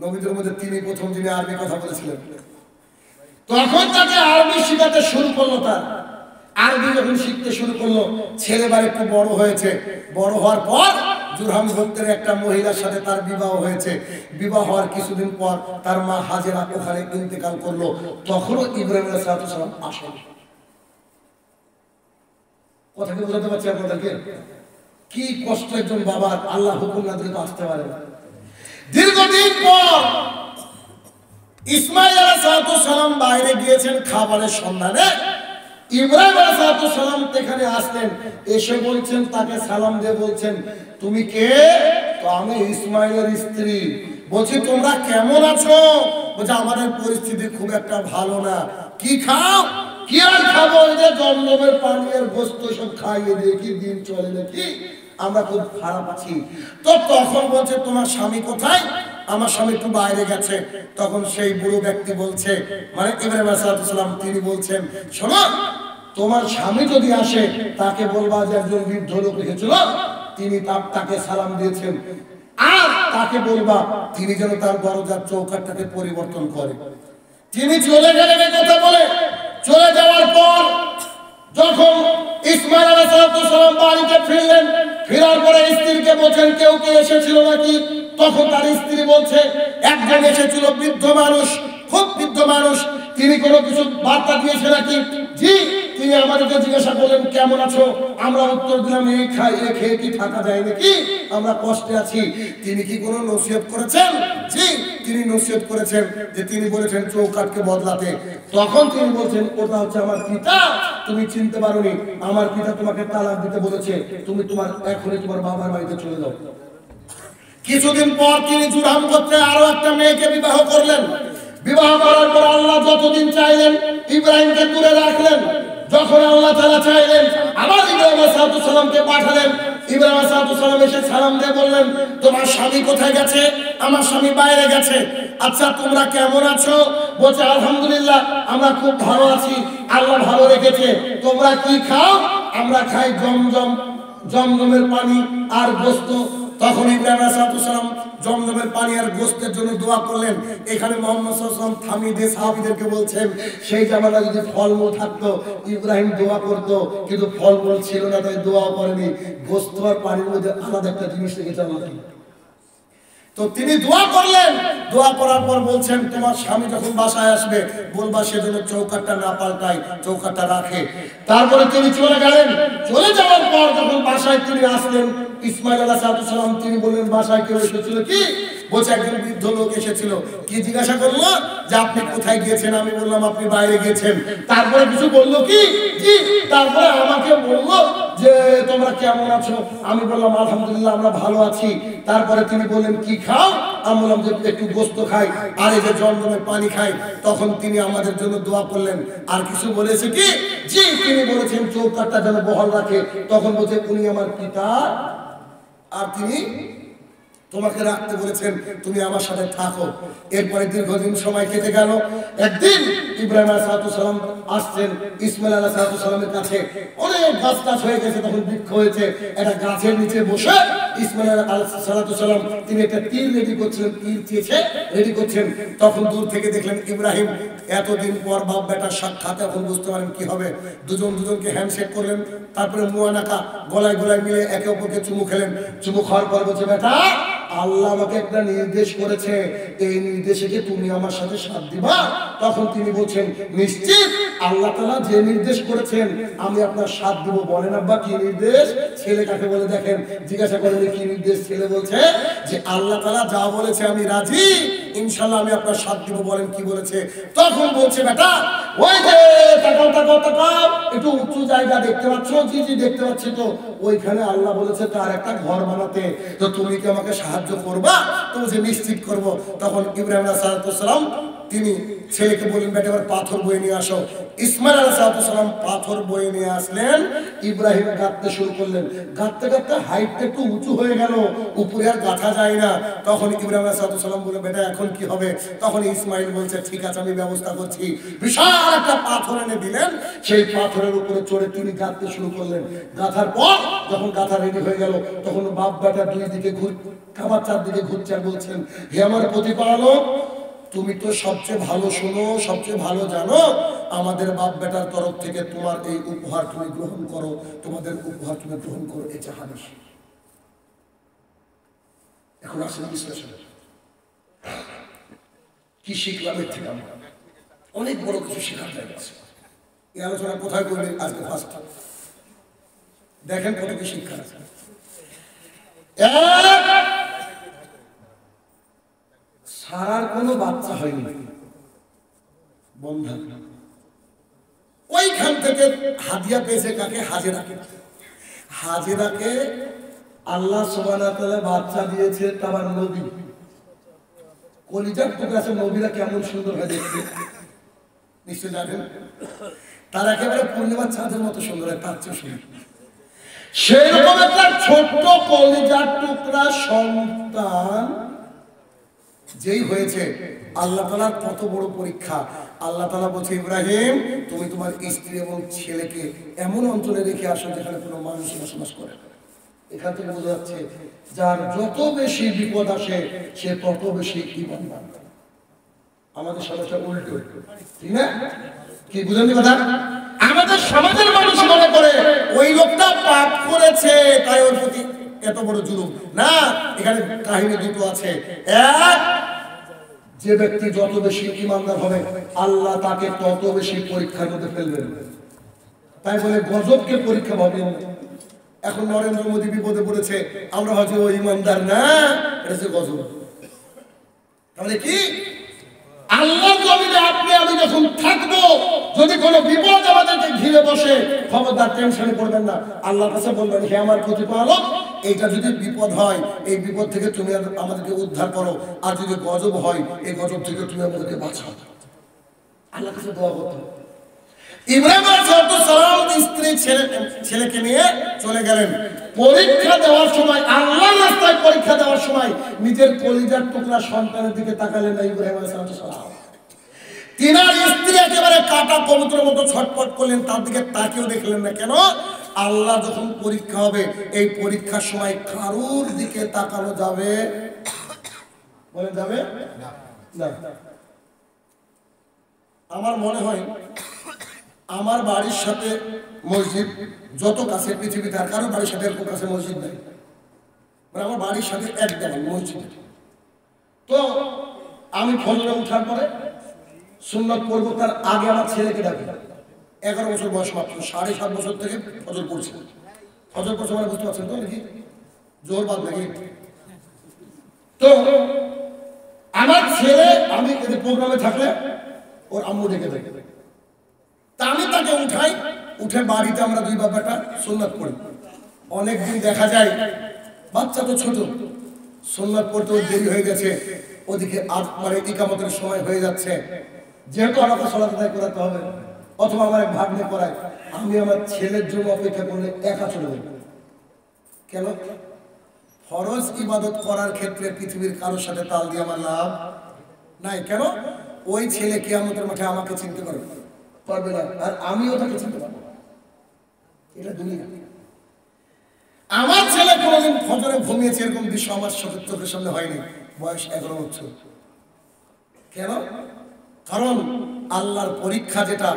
নবীদের মধ্যে তিনি প্রথম দিনে আরবি কথা বলেছিলেন। তখন তাকে আরবি শিখাতে শুরু করলো। তার আরবি যখন শিখতে শুরু করলো, ছেলেবার একটু বড় হয়েছে। বড় হওয়ার পর জুরহাম গোত্রের একটা মহিলার সাথে তার বিবাহ হয়েছে। বিবাহ হওয়ার কিছুদিন পর তার মা হাজেরা ওখানে ইন্তেকাল করলো। তখনও ইব্রাহিম আলাইহিস সালাম আসেন। কথা কি বোঝাতে পারছি আপনাদেরকে? কি কষ্ট একজন বাবা, আল্লাহ হুকুম না দিলে আসতে পারে না। দীর্ঘদিন পর ইসমাইল আলাইহিস সালাম বাইরে গিয়েছেন খাবারের সন্ধানে। ইব্রাহিম আলাইহিস সালাম এখানে আসলেন, এসে বলছেন, তাকে সালাম দিয়ে বলছেন, তুমি কে? তো আমি ইসমাইলের স্ত্রী। বলছি তোমরা কেমন আছো? বলছে আমাদের পরিস্থিতি খুব একটা ভালো না। কি খাও? কি আর খাবো, এই যে জমজমের পানি আর গোশত সব খাইয়ে দেখি দিন চলে নাকি, আমরা খুব খারাপ আছি। তো তখন বলছে তোমার স্বামী কোথায়? আমার স্বামী একটু বাইরে গেছে। তখন সেই বুড়ো ব্যক্তি বলছে, মানে ইব্রাহিম আলাইহিস সালাম, তিনি বলছেন, শোনো, তোমার স্বামী যদি আসে তাকে বলবা যে একজন বৃদ্ধ লোক রেখেছিল, তিনি তাকে সালাম দিয়েছেন, আর তাকে বলবা তিনি যেন তার দরজার চৌকাঠটাকে পরিবর্তন করে। তিনি চলে গেলেন কথা বলে। চলে যাওয়ার পর যখন ইসমাইল আলাইহিস সালাম বাড়িতে ফিরলেন, ফেরার পরে স্ত্রীকে বলছেন, কেউ কে এসেছিল নাকি? তখন তার স্ত্রী বলছে, একজন এসেছিল, বৃদ্ধ মানুষ, খুব বৃদ্ধ মানুষ। তিনি কোনো কিছু বার্তা দিয়েছে নাকি? জি। তিনি আমাদেরকে জিজ্ঞাসা করলেন কেমন আছো? আমরা উত্তর দিলাম, এই খাই, এ খেয়ে কি থাকা যায় নাকি, আমরা কষ্টে আছি। তিনি কি কোনো নসিহত করেছেন? জি, তিনি নসিহত করেছেন, যে তিনি বলেছেন চৌকাঠকে বদলাতে। তখন তিনি বলছেন, ওটা হচ্ছে আমার পিতা, তুমি চিনতে পারোনি, আমার পিতা তোমাকে তালাক দিতে বলেছে, তুমি এখনই তোমার বাবার বাড়িতে চলে যাও। কিছুদিন পর তিনি জুরহাম গোত্রে আরো একটা মেয়েকে বিবাহ করলেন। বিবাহ করার পর আল্লাহ যতদিন চাইলেন ইব্রাহিমকে দূরে রাখলেন। যখন আল্লাহ তাআলা চাইলেন আবার ইব্রাহিম আলাইহিস সালামকে পাঠালেন। ইব্রাহিম আলাইহিস সালাম এসে সালাম দিয়ে বললেন, তোমার স্বামী কোথায় গেছে? আমার স্বামী বাইরে গেছে। আচ্ছা তোমরা কেমন আছো? বলছে আলহামদুলিল্লাহ, আমরা খুব ভালো আছি, আল্লাহ ভালো রেখেছে। তোমরা কি খাও? আমরা খাই জমজমের পানি আর গোশত। তখন ইব্রাহিম আলাইহিস সালাম জমজমের পানি আর গোশতের জন্য দোয়া করলেন। এখানে মুহাম্মদ সাল্লাল্লাহু আলাইহি ওয়াসাল্লাম থামিয়ে দিয়ে সাহাবীদেরকে বলছেন, সেই জামানায় যদি ফলমূল থাকতো ইব্রাহিম দোয়া করতো, কিন্তু ফলমূল ছিল না, তাই দোয়া করেনি। গোশত আর পানির মধ্যে আলাদা একটা জিনিস রেখেছে আল্লাহ। তো তিনি দোয়া করলেন। দোয়া করার পর বলছেন, তোমার স্বামী যখন বাসায় আসবে বলবা সেজন্য চৌকাঠটা না পাল্টায়, চৌকাঠটা রাখে। তারপরে তিনি চলে গেলেন। চলে যাওয়ার পর যখন বাসায় তিনি আসলেন, ইসমাইল আলাইহিস সালাম তিনি বললেন, বাসায় কেউ এসেছিল কি? বলছে একজন বৃদ্ধ লোক এসেছিল। কি জিজ্ঞাসা করলো? যে আপনি কোথায় গিয়েছেন? আমি বললাম আপনি বাইরে গিয়েছেন। তারপরে কিছু বললো কি? জি। তারপরে আমাকে বললো যে তোমরা কেমন আছো? আমি বললাম আলহামদুলিল্লাহ, আমরা ভালো আছি। তারপরে তিনি বললেন, কি খাও? আমি বললাম যে একটু গোস্ত খাই, আর এই যে জমজমের পানি খাই। তখন তিনি আমাদের জন্য দোয়া করলেন। আর কিছু বলেছে কি, জি তিনি বলেছেন চৌকাঠটা যেন বহাল রাখে। তখন বলছে উনি আমার পিতা, আর তিনি তোমাকে রাখতে বলেছেন, তুমি আমার সাথে থাকো। এরপরে দীর্ঘদিন সময় কেটে গেল। একদিন ইব্রাহিম আলাইহিস সালাম আসছেন ইসমাইল আলাইহিস সালামের কাছে। অনেক গাছ টাছ হয়ে গেছে, তখন বৃক্ষ হয়েছে। একটা গাছের নিচে বসে ইসমাইল আলাইহিস সালাম তিনি একটা তীর রেডি করছিলেন, তীর চেয়েছে রেডি করছেন। তখন দূর থেকে দেখলেন ইব্রাহিম, এতদিন পর বাপ বেটার সাক্ষাৎ, এখন বুঝতে পারেন কি হবে। দুজনকে হ্যান্ডশেক করলেন, তারপরে মুয়ানাকা গলায় গলায় মিলে একে অপরকে চুমু খেলেন। চুমু খাওয়ার পর বলছে, বেটা আল্লাহ আমাকে একটা নির্দেশ করেছে, এই নির্দেশে কি তুমি আমার সাথে সাথ দিবা? তখন তিনি বলছেন, নিশ্চিত আল্লাহ তাআলা যে নির্দেশ করেছেন আমি আপনার সাথ দিব। বলেন আব্বা কি নির্দেশ? ছেলে কাকে বলে দেখেন, জিজ্ঞাসা করেন কি নির্দেশ? ছেলে বলছে যে আল্লাহ তাআলা যা বলেছে আমি রাজি, ইনশাআল্লাহ আমি আপনার সাথ দিব। বলেন কি বলেছে? তখন বলছে, বেটা ওই যে তাকাও তাকাও তাকাও, একটু উঁচু জায়গা দেখতে পাচ্ছ? জি জি দেখতে পাচ্ছি। তো ওইখানে আল্লাহ বলেছে তার একটা ঘর বানাতে, তো তুমি কি আমাকে সাহায্য করবা? তো যে নিশ্চিত করব। তখন ইব্রাহিম আলাইহিস সালাম তিনি ছেলেকে বললেন, বেটা এবার পাথর বয়ে নিয়ে আসো। ইসমাইল আলাইহিস সালাম পাথর বয়ে নিয়ে আসলেন। ইব্রাহিম গাঁথতে শুরু করলেন। গাঁথতে গাঁথতে হাইটটা একটু উঁচু হয়ে গেল, উপরে আর গাঁথা যায় না। তখন ইব্রাহিম আলাইহিস সালাম বলে, বেটা এখন কি হবে? তখন ইসমাইল বলছে, ঠিক আছে আমি ব্যবস্থা করছি। বিশাল একটা পাথর এনে দিলেন, সেই পাথরের উপরে চড়ে তিনি গাঁথতে শুরু করলেন। গাঁথার পর যখন গাঁথা রেডি হয়ে গেল, তখন বাপ বেটা দুই দিকে খাবার চারদিকে ঘুরছে আর বলছেন, হে আমার প্রতিপালক, তুমি তো সবচেয়ে ভালো শোনো, সবচেয়ে ভালো জানো। আমাদের বাপ বেটার তরফ থেকে তোমার এই উপহার তুমি গ্রহণ করো, তোমাদের উপহার তুমি গ্রহণ করো। এটা হাদিস। এখন আসেন বিশ্লেষণ, কি শিখলাম এর থেকে? আমরা অনেক বড় কিছু শেখার জায়গা আছে। এই আলোচনা কোথায় করবে আজকে ফার্স্ট দেখেন কত কি শিক্ষা আছে। সারার কোনো বাচ্চা হয়নি, বন্ধা ওইখান থেকে হাদিয়া পেয়েছে কাকে? হাজেরাকে। হাজেরাকে আল্লাহ সুবহানাহু ওয়া তাআলা বাচ্চা দিয়েছে তার নবী। কলিজার টুকরা আছে, নবীরা কেমন সুন্দর হয় দেখতে, নিশ্চয় জানেন। তার একেবারে পূর্ণিমার চাঁদের মতো সুন্দর হয়, তার চেয়ে সুন্দর। সেরকম একটা ছোট্ট কলিজার টুকরা সন্তান যেই হয়েছে, আল্লাহ তাআলার কত বড় পরীক্ষা। আল্লাহ তাআলা বলছে, ইব্রাহিম তুমি তোমার স্ত্রী এবং ছেলেকে এমন অঞ্চলে রেখে আসো যেখানে কোনো মানুষ বসবাস করে। এখান থেকে বোঝা যাচ্ছে যার যত বেশি বিপদ আসে সে তত বেশি ঈমানদার। আমাদের সমাজটা উল্টো, ঠিক না? কি বুঝলেন কথা? আমাদের সমাজের মানুষ মনে করে ওই লোকটা পাপ করেছে তাই ওর প্রতি এত বড় জুলুম। না, এখানে কাহিনী দুটো আছে। এক, যে ব্যক্তি যত বেশি ঈমানদার হবে আল্লাহ তাকে তত বেশি পরীক্ষার মধ্যে ফেলবেন। তাই বলে গজবকে পরীক্ষা ভাবেন। এখন নরেন্দ্র মোদী বিপদে পড়েছে, আমরা হয়তো ও ঈমানদার না, এটা হচ্ছে গজব। তাহলে কি আল্লাহ জমিনে আপনি আমি যখন থাকবো, যদি কোনো বিপদ আমাদেরকে ঘিরে বসে, খবরদার টেনশনে পড়বেন না। আল্লাহর কাছে বলবেন, হে আমার প্রতিপালক, এইটা যদি বিপদ হয় এই বিপদ থেকে তুমি আমাদেরকে উদ্ধার করো, আর যদি গজব হয় এই গজব থেকে তুমি আমাদেরকে বাঁচাও। আল্লাহর কাছে দোয়া করতে হবে। ইব্রাহিম আলাইহিস সালাম স্ত্রী ছেলেকে নিয়ে চলে গেলেন। পরীক্ষা দেওয়ার সময়, আল্লাহর রাস্তায় পরীক্ষা দেওয়ার সময় নিজের কলিজার টুকরা সন্তানের দিকে তাকালেন না ইব্রাহিম আলাইহিস সালাম। তিনার স্ত্রী একেবারে কাটা কবুতরের মতো ছটফট করলেন, তার দিকে তাকিয়েও দেখলেন না। কেন? আল্লাহ যখন পরীক্ষা হবে, এই পরীক্ষার সময় কারোর দিকে তাকানো যাবে? বলেন যাবে না। আমার মনে হয় আমার বাড়ির সাথে মসজিদ যত কাছে পৃথিবীতে, আর কারো বাড়ির সাথে এরকম কাছে মসজিদ নেই। মানে আমার বাড়ির সাথে এক দেওয়াল মসজিদ। তো আমি ফজরে উঠার পরে সুন্নাত পড়বো, তার আগে আমার ছেলেকে ডাকি। 11 বছর বয়স মাত্র, 7.5 বছর থেকে ফজর পড়ছে। ফজর পড়ছে মানে বুঝতে পারছেন তো নাকি? জোর বাদ নাকি? তো আমার ছেলে, আমি প্রোগ্রামে থাকলে ওর আম্মু ডেকে থাকে, তা আমি তাকে উঠাই, উঠে বাড়িতে আমরা দুই বাবাটা সুন্নাত পড়ি। অনেকদিন দেখা যায় বাচ্চা তো ছোট, সুন্নাত পড়তেও দেরি হয়ে গেছে, ওদিকে মানে ইকামতের সময় হয়ে যাচ্ছে, যেহেতু আমাকে সালাত আদায় করাতে হবে, অথবা আমার এক ভাগ্নে করায়, আমি আমার ছেলের জন্য অপেক্ষা করলে একা চলে যাবো। কেন? ফরজ ইবাদত করার ক্ষেত্রে পৃথিবীর কারোর সাথে তাল দিয়ে আমার লাভ নাই। কেন? ওই ছেলে কিয়ামতের মাঠে আমাকে চিনতে পারবে না, আর আমিও তাকে চিনতে পারবো। এটা দুনিয়া। আমার ছেলে কোনোদিন ফজরে ঘুমিয়েছে এরকম দৃশ্য আমার চোখের সামনে হয়নি, বয়স 11 বছর। কেন? কারণ আল্লাহর পরীক্ষা যেটা,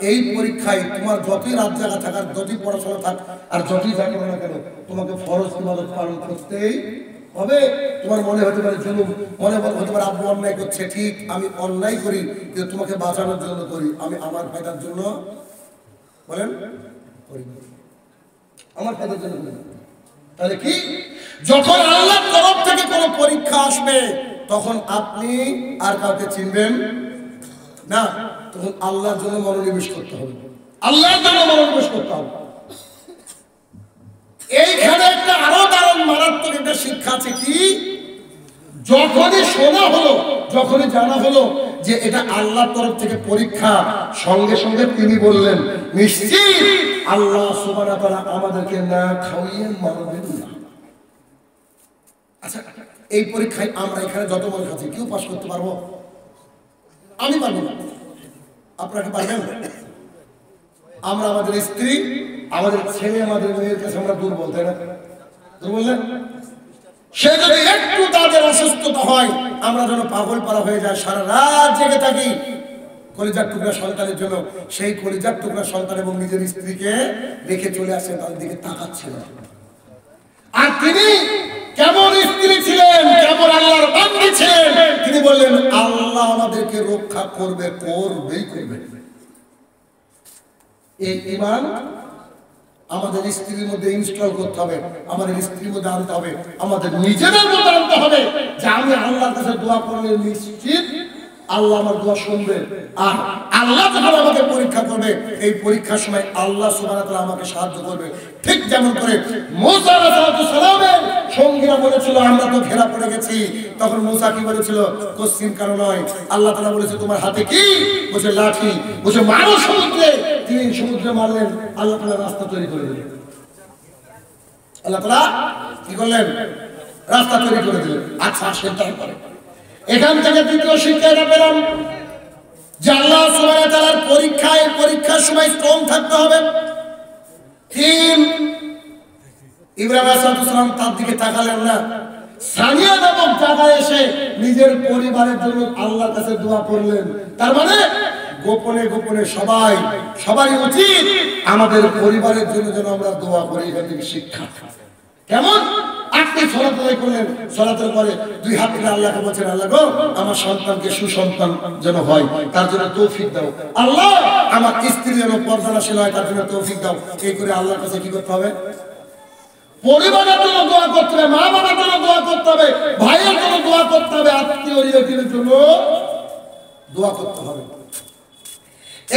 এই পরীক্ষায় তোমার যতই রাত জাগা থাকার, যতই পড়াশোনা থাক, আর যতই যা করো না কেন, তোমাকে ফরজ ইবাদত পালন করতেই হবে। তোমার মনে হতে পারে জুলুম, মনে হতে পারে আব্বু অন্যায় করছে, ঠিক, আমি অন্যায় করি কিন্তু তোমাকে বাঁচানোর জন্য করি, আমি আমার ফায়দার জন্য বলেন করি, আমার ফায়দার জন্য করি। তাহলে কি, যখন আল্লাহর তরফ থেকে কোনো পরীক্ষা আসবে তখন আপনি আর কাউকে চিনবেন না, তখন আল্লাহর জন্য মনোনিবেশ করতে হবে, আল্লাহর জন্য মনোনিবেশ করতে হবে। এইখানে একটা আরো দারুণ মারাত্মক একটা শিক্ষা আছে, কি, যখনই শোনা হলো, যখনই জানা হলো যে এটা আল্লাহর তরফ থেকে পরীক্ষা, সঙ্গে সঙ্গে তিনি বললেন নিশ্চিত আল্লাহ সুবহানাহু ওয়া তাআলা আমাদেরকে না খাওয়িয়ে মারবেন না। আচ্ছা, এই পরীক্ষায় আমরা এখানে যত মানুষ আছি কেউ পাস করতে পারবো? আমি পারবো না, আপনারা কি পারবেন? আমরা আমাদের স্ত্রী, আমাদের ছেলে, আমাদের মেয়ের কাছে আমরা দুর্বল, তাই না? দুর্বল না? সে যদি একটু তাদের অসুস্থতা হয়, আমরা যেন পাগল পারা হয়ে যায়, সারা রাত জেগে থাকি কলিজার টুকরা সন্তানের জন্য। সেই কলিজার টুকরা সন্তান এবং নিজের স্ত্রীকে রেখে চলে আসে, তাদের দিকে তাকাচ্ছিল। আর তিনি কেমন স্ত্রী ছিলেন, কেমন আল্লাহর বান্দী ছিলেন, তিনি বললেন আল্লাহ আমাদেরকে রক্ষা করবে, করবেই করবে। এই ঈমান আমাদের স্ত্রীর মধ্যে ইনস্টল করতে হবে, আমাদের স্ত্রীর মধ্যে আনতে হবে, আমাদের নিজেদের মধ্যে আনতে হবে যে আমি আল্লাহর কাছে দোয়া করলে নিশ্চিত আল্লাহ আমার দোয়া শুনবে। আর আল্লাহ যখন আমাকে পরীক্ষা করবে, এই পরীক্ষার সময় আল্লাহ সুবহানাহু ওয়া তাআলা আমাকে সাহায্য করবে। ঠিক যেমন করে মুসা আলাইহিস সালামের সঙ্গীরা বলেছিল আমরা তো ঘেরা পড়ে গেছি, তখন মুসা কি বলেছিল? কোশ্চিন কারণ নয়, আল্লাহ তাআলা বলেছে তোমার হাতে কি? বলে লাঠি। বলে মারো সমুদ্রে। তিনি সমুদ্রে মারলেন, আল্লাহ তাআলা রাস্তা তৈরি করে দিলেন। আল্লাহ তাআলা কি করলেন? রাস্তা তৈরি করে দিলেন। আচ্ছা, সেটাই করে এখান থেকে দ্বিতীয় শিক্ষা এটা পেলাম যে আল্লাহ সুবহানাহু ওয়া তাআলার পরীক্ষার সময় স্ট্রং থাকতে হবে। তিন, ইব্রাহিম আলাইহিস সালাম তার দিকে তাকালেন না, সানিয়া নামক জায়গায় এসে নিজের পরিবারের জন্য আল্লাহর কাছে দোয়া করলেন। তার মানে গোপনে গোপনে সবাই উচিত আমাদের পরিবারের জন্য যেন আমরা দোয়া করি। এখান থেকে শিক্ষা কেমন? আপনি সালাত আদায় করলেন, সালাতের পরে দুই হাত তুলে আল্লাহকে বলছেন আল্লাহ গো আমার সন্তানকে সুসন্তান যেন হয়, তার জন্য তৌফিক দাও। আল্লাহ আমার স্ত্রী যেন পর্দাশীল হয়, তার জন্য তৌফিক দাও। এই করে আল্লাহর কাছে কি করতে হবে? পরিবারের জন্য দোয়া করতে হবে, মা বাবার জন্য দোয়া করতে হবে, ভাইয়ের জন্য দোয়া করতে হবে, আত্মীয় রিলেটিভের জন্য দোয়া করতে হবে।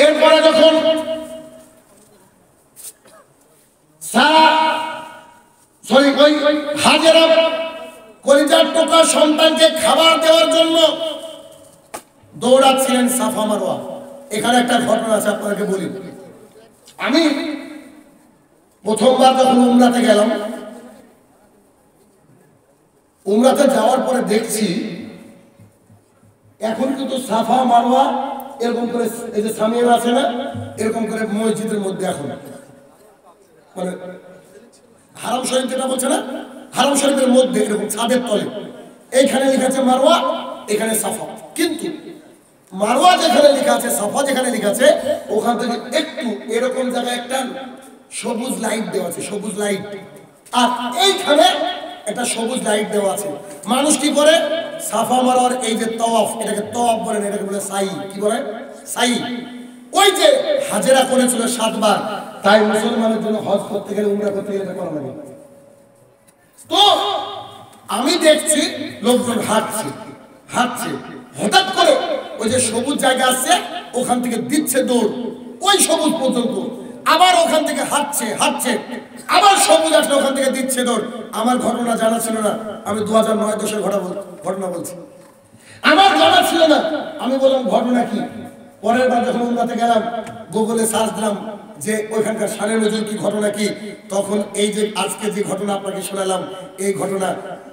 এরপরে যখন হাজেরা কলিজার টুকরা সন্তানকে খাবার দেওয়ার জন্য দৌড়াচ্ছিলেন সাফা মারওয়া। এখানে একটা ঘটনা আছে, আপনাকে বলি। আমি প্রথমবার যখন উমরাতে গেলাম, উমরাতে যাওয়ার পরে দেখছি এখন কিন্তু সাফা মারওয়া এরকম করে, এই যে সামিয়ানা আছে না, এরকম করে মসজিদের মধ্যে এখন মানে হারাম শরীফ যেটা বলছে না, হারাম শরীফের মধ্যে এরকম ছাদের তলে এইখানে লেখা আছে মারওয়া, এখানে সাফা। কিন্তু মারওয়া যেখানে লেখা আছে, সাফা যেখানে লেখা আছে, ওখান থেকে একটু এরকম জায়গায় একটা সবুজ লাইট দেওয়া আছে, সবুজ লাইট। আর এইখানে একটা সবুজ লাইট দেওয়া আছে। মানুষ কি করে? সাফা মারওয়ার এই যে তাওয়াফ, এটাকে তাওয়াফ বলেন, এটাকে বলে সাই। কি বলে? সাই। ওই যে হাজেরা করেছিল 7 বার, তাই মুসলমানের জন্য হজ করতে গেলে, উমরা করতে গেলে করা লাগে। তো আমি দেখছি লোকজন হাঁটছে, হঠাৎ করে ওই যে সবুজ জায়গা আছে ওখান থেকে দিচ্ছে দৌড় ওই সবুজ পর্যন্ত। আবার ওখান থেকে হাঁটছে হাঁটছে, আবার সবুজ আসলে ওখান থেকে দিচ্ছে দৌড়। আমার ঘটনা জানা ছিল না, আমি 2009-10 ঘটনা বলছি। আমার জানা ছিল না, আমি বললাম ঘটনা কি। পরের বার যখন উমরাতে গেলাম, গুগলে সার্চ দিলাম যে ওইখানকার শানে নজরুল কি, ঘটনা কি। তখন এই যে আজকে যে ঘটনা আপনাকে শোনালাম এই ঘটনা,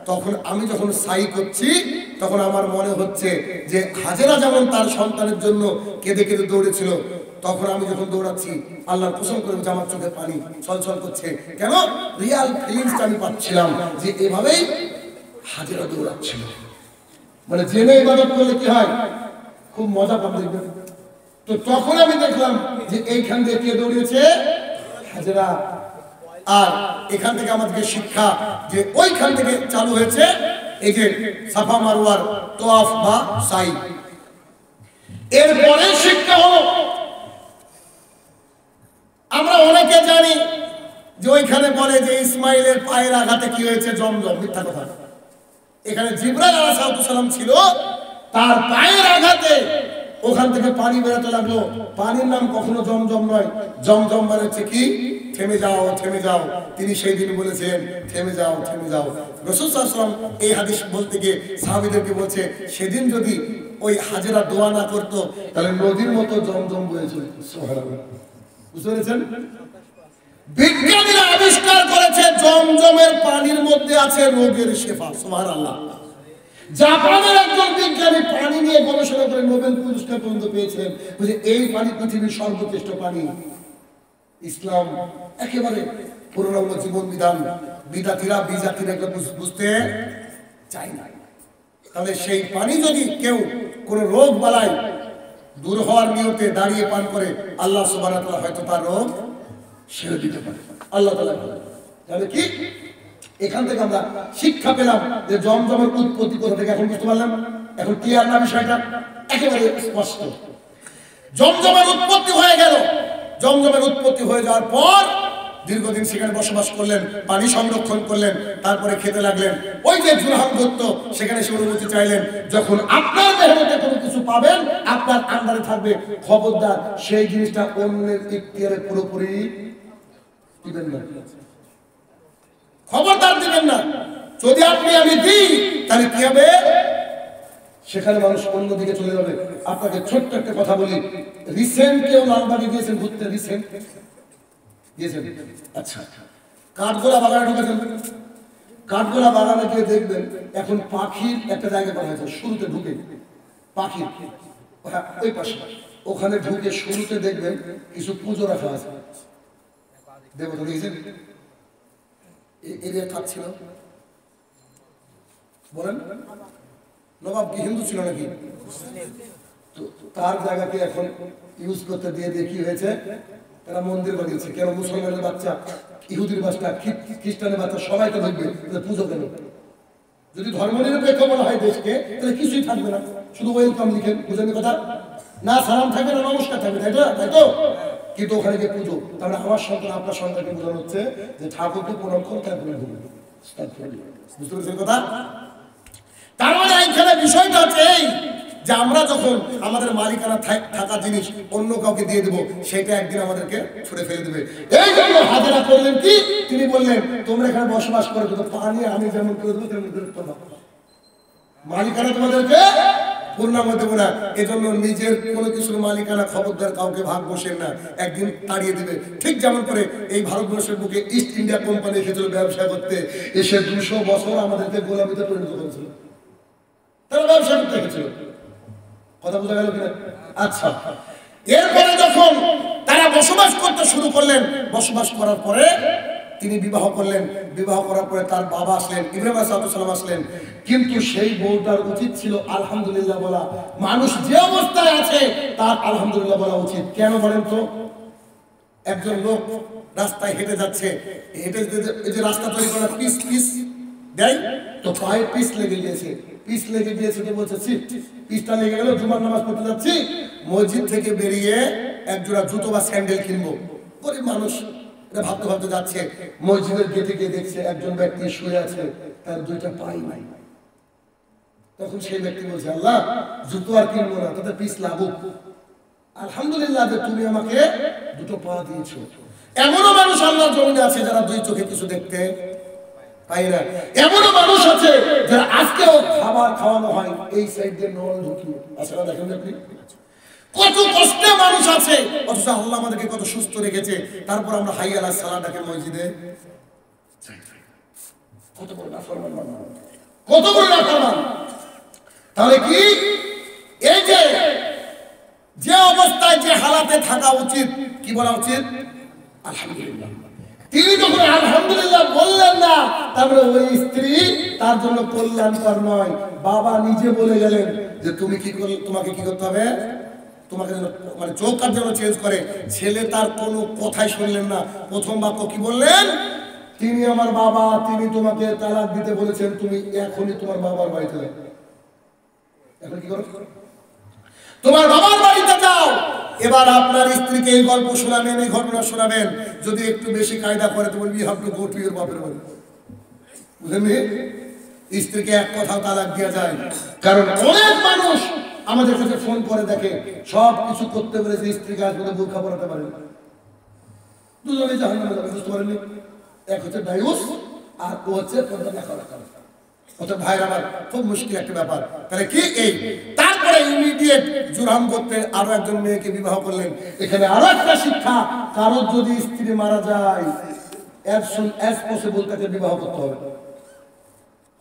তখন আমি যখন সাই করছি তখন আমার মনে হচ্ছে যে হাজেরা যেমন তার সন্তানের জন্য কেঁদে কেঁদে দৌড়েছিল, তখন আমি যখন দৌড়াচ্ছি আল্লাহর কসম করে যে আমার চোখে পানি ছলছল করছে। কেন? রিয়াল ফিলিংসটা আমি পাচ্ছিলাম যে এভাবেই হাজেরা দৌড়াচ্ছিল। মানে জেনে ইবাদত করলে কি হয়, খুব মজা পান দেখবেন। তো তখন আমি দেখলাম যে এইখান দিয়ে কে দৌড়িয়েছে, হাজেরা। আর এখান থেকে আমাদেরকে শিক্ষা যে ওইখান থেকে চালু হয়েছে এই যে সাফা মারওয়ার তোয়াফ বা সাই। এরপরে শিক্ষা হলো, আমরা অনেকে জানি যে ওইখানে বলে যে ইসমাইলের পায়ের আঘাতে কি হয়েছে, জমজম। মিথ্যা কথা। এখানে জিবরাইল আলাইহিস সালাম ছিল, তার পায়ের আঘাতে ওখান থেকে পানি বেরোতে লাগলো। পানির নাম কখনো জমজম নয়, জমজম মানে হচ্ছে কি, থেমে যাও থেমে যাও। তিনি সেই দিন বলেছেন থেমে যাও থেমে যাও। রাসূল সাল্লাল্লাহু আলাইহি ওয়াসাল্লাম এই হাদিস বলতে গিয়ে সাহাবীদেরকে বলছে, সেদিন যদি ওই হাজেরা দোয়া না করতো তাহলে নদীর মতো জমজম বয়ে চলত। সুবহানাল্লাহ। বুঝতে পেরেছেন? বিজ্ঞানীরা আবিষ্কার করেছে জমজমের পানির মধ্যে আছে রোগের শেফা। সুবহানাল্লাহ। জাপানের একজন বিজ্ঞানী পানি নিয়ে গবেষণা করে নোবেল পুরস্কার পর্যন্ত পেয়েছেন, যে এই পানি পৃথিবীর সর্বোৎকৃষ্ট পানি। ইসলাম একেবারে পুরনো জীবন বিধান, বিদাতিরা বিজাতিরা এগুলো বুঝতে চায় না। তাহলে সেই পানি যদি কেউ কোনো রোগ বালাই দূর হওয়ার নিয়তে দাঁড়িয়ে পান করে, আল্লাহ সুবহানাহু ওয়া তাআলা হয়তো তার রোগ সেরে দিতে পারে। আল্লাহ তাআলা তাহলে কি, এখান থেকে আমরা শিক্ষা পেলাম যে জমজমের উৎপত্তি কোথা থেকে। এখন বুঝতে পারলাম, এখন ক্লিয়ার না বিষয়টা, একেবারে স্পষ্ট। জমজমের উৎপত্তি হয়ে গেল। জমজমের উৎপত্তি হয়ে যাওয়ার পর দীর্ঘদিন সেখানে বসবাস করলেন, পানি সংরক্ষণ করলেন, তারপরে খেতে লাগলেন। ওই যে জুরহাম দত্ত সেখানে সে অনুমতি চাইলেন, যখন আপনার মেহনতে কোনো কিছু পাবেন আপনার আন্ডারে থাকবে, খবরদার সেই জিনিসটা অন্যের ইখতিয়ারে পুরোপুরি দিবেন না, খবরদার দিবেন না। যদি আপনি আমি দিই তাহলে কি হবে, সেখানে মানুষ অন্যদিকে চলে যাবে। আপনাকে ছোট্ট একটা কথা বলি, রিসেন্ট কেউ লালবাগে গিয়েছেন ঘুরতে? রিসেন্ট গিয়েছেন? আচ্ছা, কাঠগোলা বাগানে ঢুকেছেন? কাঠগোলা বাগানে গিয়ে দেখবেন এখন পাখির একটা জায়গা করা হয়েছে, শুরুতে ঢুকে পাখির, হ্যাঁ ওই পাশে, ওখানে ঢুকে শুরুতে দেখবেন কিছু পুজো রাখা আছে। দেবতা দেখেছেন? এরিয়া কাজ ছিল, বলেন নবাব কি হিন্দু ছিল নাকি? তো তার জায়গাকে এখন ইউজ করতে দিয়ে দিয়ে কি হয়েছে, তারা মন্দির বানিয়েছে। কেন? মুসলমানের বাচ্চা, ইহুদির বাচ্চা, খ্রিস্টানের বাচ্চা সবাইকে দেখবে, পুজো কেন? যদি ধর্মনিরপেক্ষ বলা হয় দেশকে, তাহলে কিছুই থাকবে না, শুধু ওয়েলকাম লিখেন। বুঝেন কথা? না সালাম থাকবে না নমস্কার থাকবে, তাই তো? তাই তো? কিন্তু ওখানে গিয়ে পুজো। তাহলে আমার সন্তান আপনার সন্তানকে বোঝানো হচ্ছে যে ঠাকুরকে প্রণাম করো, তারপরে ঢুকবে। বুঝতে পেরেছেন কথা? তার মানে এইখানে বিষয়টা হচ্ছে এই যে আমরা যখন আমাদের মালিকানা থাকা জিনিস অন্য কাউকে দিয়ে দেবো, সেটা একদিন আমাদেরকে ছুড়ে ফেলে দেবে। এই জন্য হাজেরা করলেন কি, তিনি বললেন তোমরা এখানে বসবাস করো, কিন্তু পানি আমি যেমন করে দেবো তেমন করে তোমরা, মালিকানা তোমাদেরকে পূর্ণাঙ্গ দেবো না। এজন্য নিজের কোনো কিছুর মালিকানা খবরদার কাউকে ভাগ বসেন না, একদিন তাড়িয়ে দিবে। ঠিক যেমন করে এই ভারতবর্ষের বুকে ইস্ট ইন্ডিয়া কোম্পানি এসেছিল ব্যবসা করতে, এসে 200 বছর আমাদেরকে গোলামিতে পরিণত করেছিল। তারা ব্যবসা করতে এসেছিল। কথা বোঝা গেল কিনা? আচ্ছা, এরপরে যখন তারা বসবাস করতে শুরু করলেন, বসবাস করার পরে তিনি বিবাহ করলেন। বিবাহ করার পরে তার বাবা আসলেন, ইব্রাহিম আলাইহিস সালাম আসলেন। কিন্তু সেই বউটার উচিত ছিল আলহামদুলিল্লাহ বলা। মানুষ যে অবস্থায় আছে তার আলহামদুলিল্লাহ বলা উচিত। কেন বলেন তো? একজন লোক রাস্তায় হেঁটে যাচ্ছে, হেঁটে এই যে রাস্তা তৈরি করা পিস পিস দেয়, তো পায়ে পিস লেগে গিয়েছে। পিস লেগে গিয়েছে তো বলছে পিসটা লেগে গেল, জুমার নামাজ পড়তে যাচ্ছি, মসজিদ থেকে বেরিয়ে এক জোড়া জুতো বা স্যান্ডেল কিনবো। গরিব মানুষ ভাবতে ভাবতে যাচ্ছে, মসজিদের গেটে গিয়ে দেখছে একজন ব্যক্তি শুয়ে আছে, তার দুইটা পাই নাই। তখন সেই ব্যক্তি বলছে, আল্লাহ জুতো আর কিনবো না, তাতে পিস লাগুক, আলহামদুলিল্লাহ যে তুমি আমাকে দুটো পা দিয়েছো। এমনও মানুষ আল্লাহর জমিনে আছে যারা দুই চোখে কিছু দেখতে পায় না। এমনও মানুষ আছে যারা আজকেও খাবার খাওয়ানো হয় এই সাইড দিয়ে নল ঢুকিয়ে। আসলে দেখেন আপনি কত কষ্টে মানুষ আছে, অথচ আল্লাহ আমাদেরকে কত সুস্থ রেখেছে, তারপর আমরা হাই আলা সালাহ ডাকে মসজিদে। কত বড় নাফরমান, কত বড় নাফরমান। তাহলে কি এই যে অবস্থায় যে হালাতে থাকা উচিত, কি বলা উচিত? আলহামদুলিল্লাহ। তিনি যখন আলহামদুলিল্লাহ বললেন না, তারপরে ওই স্ত্রী তার জন্য কল্যাণকর নয়। বাবা নিজে বলে গেলেন যে তুমি কি করলে, তোমাকে কি করতে হবে, তোমাকে মানে চৌকার যেন চেঞ্জ করে। ছেলে তার কোনো কথাই শুনলেন না। প্রথম বাক্য কি বললেন? তিনি আমার বাবা, তিনি তোমাকে তালাক দিতে বলেছেন, তুমি এখনই তোমার বাবার বাড়িতে যাও। এখন কি করো? তোমার বাবার বাড়িতে যাও। এবার আপনার স্ত্রীকে এই গল্প শোনাবেন, এই ঘটনা শোনাবেন। যদি একটু বেশি কায়দা করে তো বলবি have to go to your বাপের বাড়ি। বুঝলেন? স্ত্রীকে এক কথা তালাক দেওয়া যায়। কারণ অনেক মানুষ আমাদের কাছে ফোন করে দেখে সব কিছু করতে পেরেছে, স্ত্রীকে আজ পর্যন্ত বোরখা পরাতে পারে না। দুজনে জাহান্নামে যাবে, বুঝতে পারেননি? এক হচ্ছে ডাইভোর্স আর ও হচ্ছে পর্দা না করা। অর্থাৎ ভাইয়ের আমার খুব মুশকিল একটা ব্যাপার। তাহলে কি এই তারপরে ইমিডিয়েট জুরহাম করতে আরো একজন মেয়েকে বিবাহ করলেন। এখানে আরো একটা শিক্ষা, কারো যদি স্ত্রী মারা যায় as soon as possible তাকে বিবাহ করতে হবে।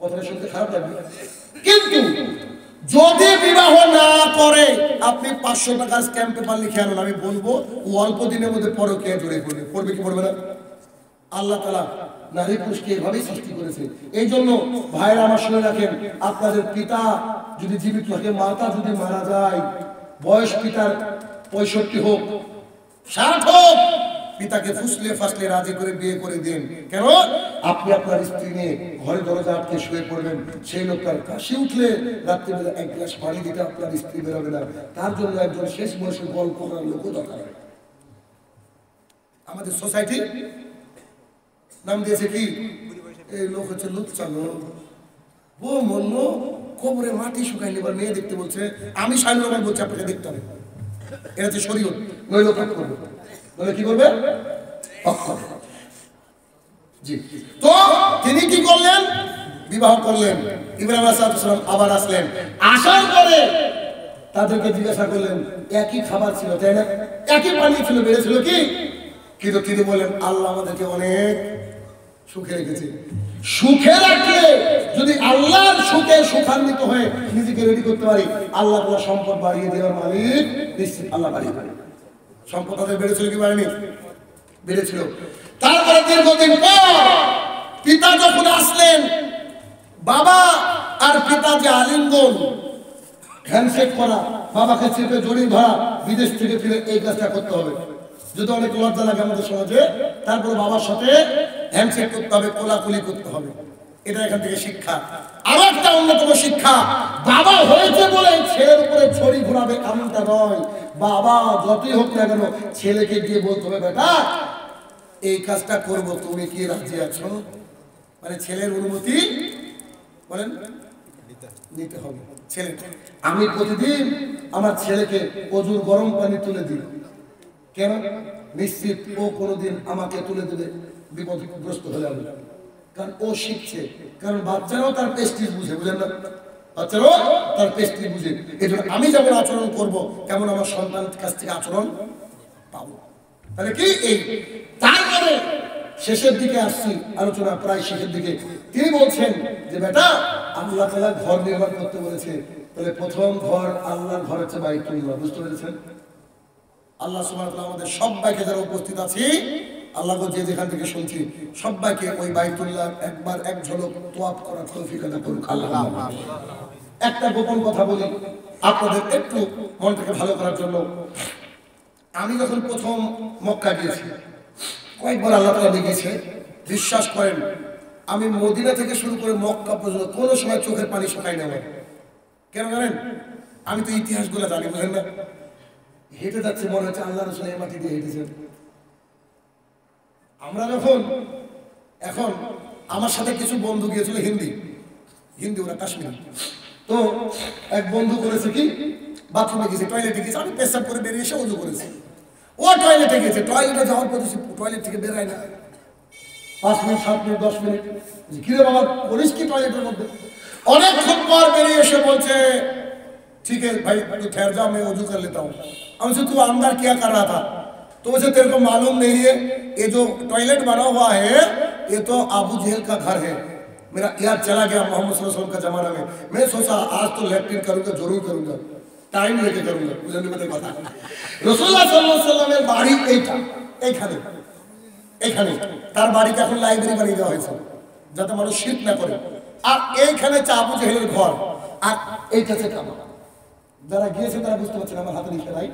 কথাটা শুনতে খারাপ লাগবে, কিন্তু যদি বিবাহ না করে আপনি 500 টাকার স্ট্যাম্প পেপার লিখে আনুন, আমি বলবো ও অল্প দিনের মধ্যে পরকীয়া জড়িয়ে পড়বে। পড়বে কি পড়বে না? আল্লাহ তাআলা নারী পুরুষকে এভাবেই সৃষ্টি করেছে। এই জন্য ভাইরা আমার শুনে রাখেন, আপনাদের পিতা যদি জীবিত থাকে, মাতা যদি মারা যায়, বয়স পিতার 65 হোক 60 হোক, পিতাকে ফুসলে ফাসলে রাজি করে বিয়ে করে দিন। কেন? আপনি আপনার স্ত্রী নিয়ে ঘরে দরজা আটকে শুয়ে পড়বেন, সেই লোকটার কাশি উঠলে রাত্রিবেলা এক গ্লাস পানি দিতে আপনার স্ত্রী বেরোবে না। তার জন্য একজন শেষ বয়সে গল্প করার লোকও দরকার। আমাদের সোসাইটি নাম দিয়েছে কি, এই লোক হচ্ছে লুচ্চা লোক। ও মল্ল কবরে মাটি শুকাইনি, এবার মেয়ে দেখতে বলছে। আমি শাইনুর রহমান বলছি আপনাকে দেখতে হবে। এটা হচ্ছে শরীয়ত, নইলে কাজ করবে, বলে কি করবে? জি। তো তিনি কি করলেন? বিবাহ করলেন। ইব্রাহিম আলাইহিস সালাম আবার আসলেন। আসার পরে তাদেরকে জিজ্ঞাসা করলেন, একই খাবার ছিল তাই না, একই পানি ছিল, বেড়েছিল কি? কিন্তু তিনি বললেন আল্লাহ আমাদেরকে অনেক সুখে রেখেছে। সুখে রাখলে যদি আল্লাহর সুখে সুখান্বিত হয়ে নিজেকে রেডি করতে পারি, আল্লাহ তাআলা সম্পদ বাড়িয়ে দেওয়ার মালিক নিশ্চিত। আল্লাহ বাড়িয়ে দেবে। সম্পদ তাদের বেড়েছিল কি বাড়েনি? বেড়েছিল। তারপরে দীর্ঘদিন পর পিতা যখন আসলেন, বাবা আর পিতা যে আলিঙ্গন, হ্যান্ডশেক করা, বাবাকে চেপে জড়িয়ে ধরা, বিদেশ থেকে ফিরে এই কাজটা করতে হবে। যদি অনেক লজ্জা লাগে আমাদের সমাজে, তারপরে বাবার সাথে হ্যান্ডশেক করতে হবে, কোলাকুলি করতে হবে। এটা এখান থেকে শিক্ষা। আর একটা অন্যতম শিক্ষা, বাবা হয়েছে বলে ছেলের উপরে ছড়ি ঘোরাবে এমনটা নয়। বাবা যতই হোক না কেন ছেলেকে গিয়ে বলতে হবে, বেটা এই কাজটা করব, তুমি কি রাজি আছো? মানে ছেলের অনুমতি বলেন নিতে হবে। ছেলে, আমি প্রতিদিন আমার ছেলেকে অজুর গরম পানি তুলে দিই। কেন? নিশ্চিত ও কোনোদিন আমাকে তুলে দেবে বিপদগ্রস্ত হয়ে যাবে। কারণ ও শিখছে। কারণ বাচ্চারাও তার প্রেস্টিজ বুঝে, বুঝেন না? বাচ্চারাও তার প্রেস্টিজ বুঝে। এই জন্য আমি যেমন আচরণ করব, তেমন আমার সন্তানের কাছ থেকে আচরণ পাবো। তাহলে কি এই তারপরে শেষের দিকে আসছি, আলোচনা প্রায় শেষের দিকে। তিনি বলছেন যে বেটা আল্লাহ তাআলা ঘর নির্মাণ করতে বলেছে, তাহলে প্রথম ঘর আল্লাহর ঘর হচ্ছে বাইতুল্লাহ। বুঝতে পেরেছেন? আল্লাহ সুবহানাহু ওয়া তাআলা আমাদের সবাইকে যারা উপস্থিত আছি, আল্লাহ যে যেখান থেকে শুনছি, সবাইকে ওই বাইতুল্লাহ একবার এক ঝলক তোয়াফ করার তৌফিক দান করুক আল্লাহ। একটা গোপন কথা বলি আপনাদের একটু মনটাকে ভালো করার জন্য। আমি যখন প্রথম মক্কা গিয়েছি, কয়েকবার আল্লাহ তাআলা দেখিয়েছে, বিশ্বাস করেন আমি মদিনা থেকে শুরু করে মক্কা পর্যন্ত কোনো সময় চোখের পানি শুকাই না। কেন জানেন? আমি তো ইতিহাসগুলো জানি, বুঝেন না? হেঁটে যাচ্ছে মনে হচ্ছে আল্লাহ রাসূল এই মাটি দিয়ে হেঁটেছেন। আমরা যখন এখন আমার সাথে কিছু বন্ধু গিয়েছিল হিন্দি ওরা কাশ্মীরি। তো এক বন্ধু করেছে কি, বাথরুমে গেছে, টয়লেটে গেছে, আমি পেশাব করে বেরিয়ে এসে ওযু করেছি। ও টয়লেটে গেছে, টয়লেটে যাওয়ার পর টয়লেট থেকে বেরোয় না, 5 মিনিট 7 মিনিট 10 মিনিট, কিরে বাবা বলিস কি টয়লেটের মধ্যে? অনেকক্ষণ পর বেরিয়ে এসে বলছে ठीक है भाई तू ठहर जा, मैं वजू कर लेता हूँ। हमसे तू अंदर क्या कर रहा था? तो मुझे तेरे को मालूम नहीं है, ये जो टॉयलेट बना हुआ है ये तो अबू जहल का घर है। मेरा याद चला गया मोहम्मद सल्लल्लाहु अलैहि वसल्लम का जमाना में, मैं सोचा आज तो लैट्रिन करूंगा, जरूर करूंगा, टाइम लेके करूंगा। मुझे नहीं पता রাসূলুল্লাহ সাল্লাল্লাহু আলাইহি ওয়াসাল্লামের বাড়ি এইখানে এইখানে তার বাড়িকে এখন লাইব্রেরি বানিয়ে দেওয়া হয়েছে যাতে মানুষ শিরক না করে। আর এইখানে আবু জেহেলের ঘর, আর এইটা হচ্ছে কাবা। যারা গিয়েছে তারা বুঝতে পারছেন আমার হাতে লিখে নাই।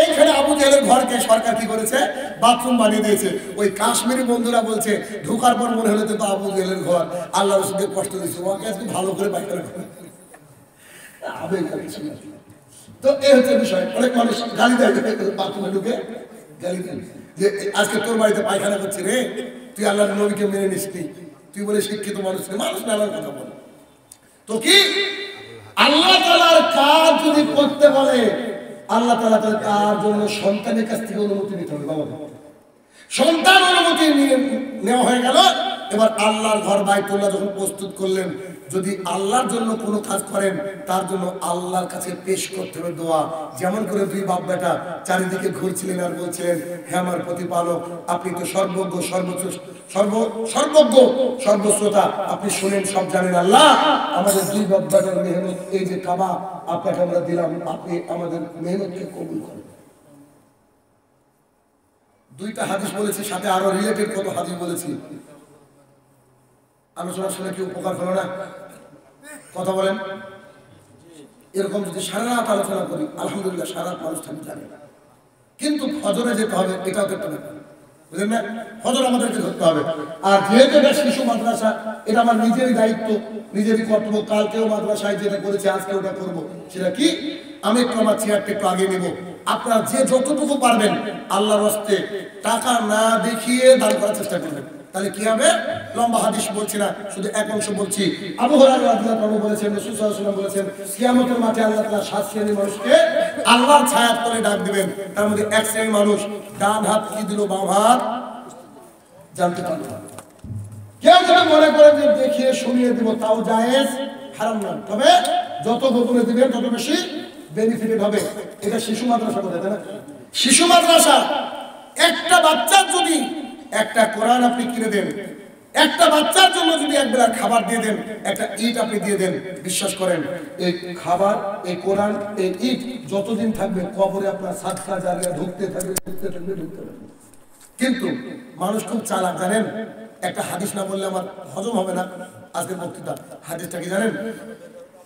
এইখানে আবু জেহেলের ঘরকে সরকার কি করেছে, বাথরুম বানিয়ে দিয়েছে। ওই কাশ্মীরি বন্ধুরা বলছে ঢোকার পর মনে হলো তো আবু জেহেলের ঘর, আল্লাহ রসুলকে কষ্ট দিয়েছে, ওকে আজকে ভালো করে বাইরে আবেগ কিছু না। তো এই হচ্ছে বিষয়। অনেক মানুষ গালি দেয় বাথরুমে ঢুকে, গালি দেয় যে আজকে তোর বাড়িতে পায়খানা করছে রে, তুই আল্লাহর নবীকে মেনে নিসনি, তুই বলে শিক্ষিত মানুষ, মানুষ নানার কথা বলে। তো কি আল্লাহ তাআলার কাজ যদি করতে বলে, আল্লাহ তাআলা তার জন্য সন্তানের কাছ থেকে অনুমতি নিতে হবে। বাবা সন্তান অনুমতি নেওয়া হয়ে গেল, এবার আল্লাহর ঘর বাইতুল্লাহ যখন প্রস্তুত করলেন, যদি আল্লাহর জন্য কোনো কাজ করেন তার জন্য আল্লাহর কাছে পেশ করতে হবে দোয়া। যেমন করে দুই বাপ বেটা চারিদিকে ঘুরছিলেন আর বলছিলেন, হে আমার প্রতিপালক, আপনি তো সর্বজ্ঞ, সর্বজ্ঞ, সর্বশ্রোতা, আপনি শুনেন, সব জানেন। আল্লাহ আমাদের দুই বাপ বেটার মেহনত, এই যে কাবা আপনাকে আমরা দিলাম, আপনি আমাদের মেহনতকে কবুল করেন। দুইটা হাদিস বলেছি, সাথে আরো রিলেটেড কত হাদিস বলেছি। আলোচনা শুনে কি উপকার হলো না? কথা বলেন। এরকম যদি সারা রাত আলোচনা করি, আলহামদুলিল্লাহ সারা রাত মানুষ থাকতে জানে না, কিন্তু ফজরে যেতে হবে, এটাও তো একটা ব্যাপার, বুঝলেন না? ফজর আমাদেরকে ধরতে হবে। আর যেহেতু এটা শিশু মাদ্রাসা, এটা আমার নিজেরই দায়িত্ব, নিজেরই কর্তব্য। কালকেও মাদ্রাসায় যেটা করেছে, আজকে ওটা করবো। সেটা কি, আমি একটু আমার চেয়ারটা একটু আগে নেব। আপনারা যে যতটুকু পারবেন আল্লাহর রাস্তে টাকা না দেখিয়ে দান করার চেষ্টা করবেন, তাহলে কি হবে? লম্বা হাদিস বলছি না, শুধু এক অংশ বলছি। আবু হুরায়রা রাদিয়াল্লাহু আনহু বলেছেন, রাসূল সাল্লাল্লাহু আলাইহি ওয়াসাল্লাম বলেছেন, কিয়ামতের মাঠে আল্লাহ তাআলা 7 শ্রেণীর মানুষকে আল্লাহর ছায়ার তলে ডাক দিবেন। তার মধ্যে এক শ্রেণীর মানুষ ডান হাত কি দিল, বাম হাত জানতে পারবে না। কেউ যদি মনে করে যে দেখিয়ে শুনিয়ে দিব, তাও জায়েজ, হারাম না। তবে যত গোপনে দিবেন তত বেশি বেনিফিটেড হবে। এটা শিশু মাদ্রাসা বলে, তাই না? শিশু মাদ্রাসা একটা বাচ্চার যদি একটা কোরআন আপনি কিনে দেন, একটা বাচ্চার জন্য যদি একবেলা খাবার দিয়ে দেন, একটা ইট আপনি দিয়ে দেন, বিশ্বাস করেন এই খাবার, এই কোরআন, এই ইট যতদিন থাকবে কবরে আপনার সাদকা জারিয়া ঢুকতে থাকবে। কিন্তু মানুষ খুব চালাক, জানেন? একটা হাদিস না বললে আমার হজম হবে না আজকের বক্তৃতা। হাদিসটা কি জানেন?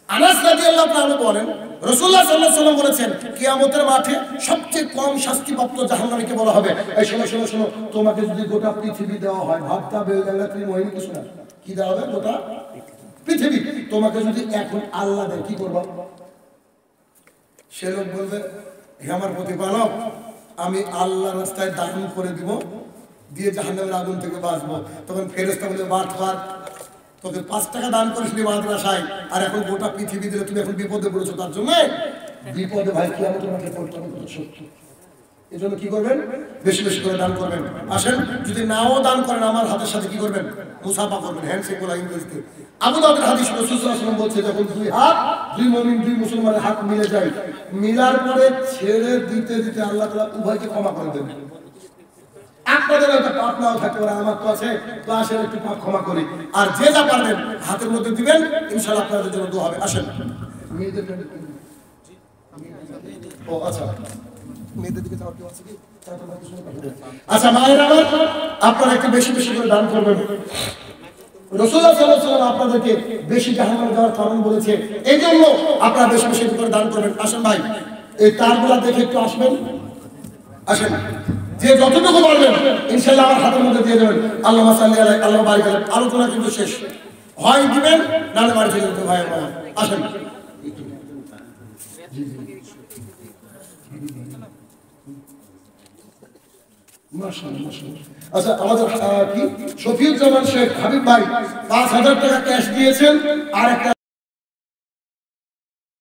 আনাস রাদিয়াল্লাহু তাআলা বলেন, রাসূলুল্লাহ সাল্লাল্লাহু আলাইহি ওয়াসাল্লাম বলেছেন, কিয়ামতের মাঠে সবচেয়ে কম শাস্তিপ্রাপ্ত জাহান্নামীকে বলা হবে, এই শোনো, তোমাকে যদি গোটা পৃথিবী দেওয়া হয়, ভাবতা বেলাল্লাহ তুমি মহিন কিছু না, কি দেওয়া হবে? গোটা পৃথিবী। তোমাকে যদি এখন আল্লাহ দেয়, কি করবা? সে লোক বলবে, হে আমার প্রতিপালক, আমি আল্লাহর রাস্তায় দান করে দিব, দিয়ে জাহান্নামের আগুন থেকে বাঁচবো। তখন ফেরেশতা বলবে, বাটপার, তোকে 5 টাকা দান করেছিলি মাদ্রাসায়, আর এখন গোটা পৃথিবী দিলে তুমি এখন বিপদে পড়েছো। তার জন্য বিপদে ভাই কিয়ামতের মাঠে পড়তে হবে, সত্য। এই জন্য কি করবেন? বেশি বেশি করে দান করবেন। আসেন, যদি নাও দান করেন, আমার হাতের সাথে কি করবেন? মুসাফা করবেন, হ্যান্ডশেক বলা ইংরেজিতে। আবু দাউদের হাদিস, রাসূল সাল্লাল্লাহু আলাইহি ওয়াসাল্লাম বলছে, যখন দুই হাত, দুই মুমিন, দুই মুসলমানের হাত মিলে যায়, মিলার পরে ছেড়ে দিতে দিতে আল্লাহ তাআলা উভয়কে ক্ষমা করে দেবেন। আপনাদের একটা পাপ নাও থাকতে পারে, আমার তো আছে, তো আসেন একটু পাপ ক্ষমা করি। আর যে যা পারবেন হাতের মধ্যে দিবেন, ইনশাআল্লাহ আপনাদের জন্য দোয়া হবে। আসেন। ও আচ্ছা, মেয়েদের দিকে যাওয়ার কেউ আছে কি? আচ্ছা মায়েরা আমার, আপনারা একটু বেশি বেশি করে দান করবেন। রাসূলুল্লাহ সাল্লাল্লাহু আলাইহি ওয়াসাল্লাম আপনাদেরকে বেশি জাহান্নামে যাওয়ার কারণ বলেছে, এই জন্য আপনারা বেশি বেশি করে দান করবেন। আসেন ভাই, এই তারগুলা দেখে একটু আসবেন। আসেন, যে যতটুকু পারবেন ইনশাআল্লাহ আমার হাতের মধ্যে দিয়ে দেবেন। আল্লাহুম্মা সাল্লি আলাইহি, আল্লাহু বারিক আলাইহি। আলোচনা কিন্তু শেষ, হয় দিবেন নালে বাড়ি চলে যেতে ভাই আমার। আসেন। আচ্ছা, আমাদের কি শফিউজ্জামান শেখ হাবিব ভাই 5000 টাকা ক্যাশ দিয়েছেন, আর একটা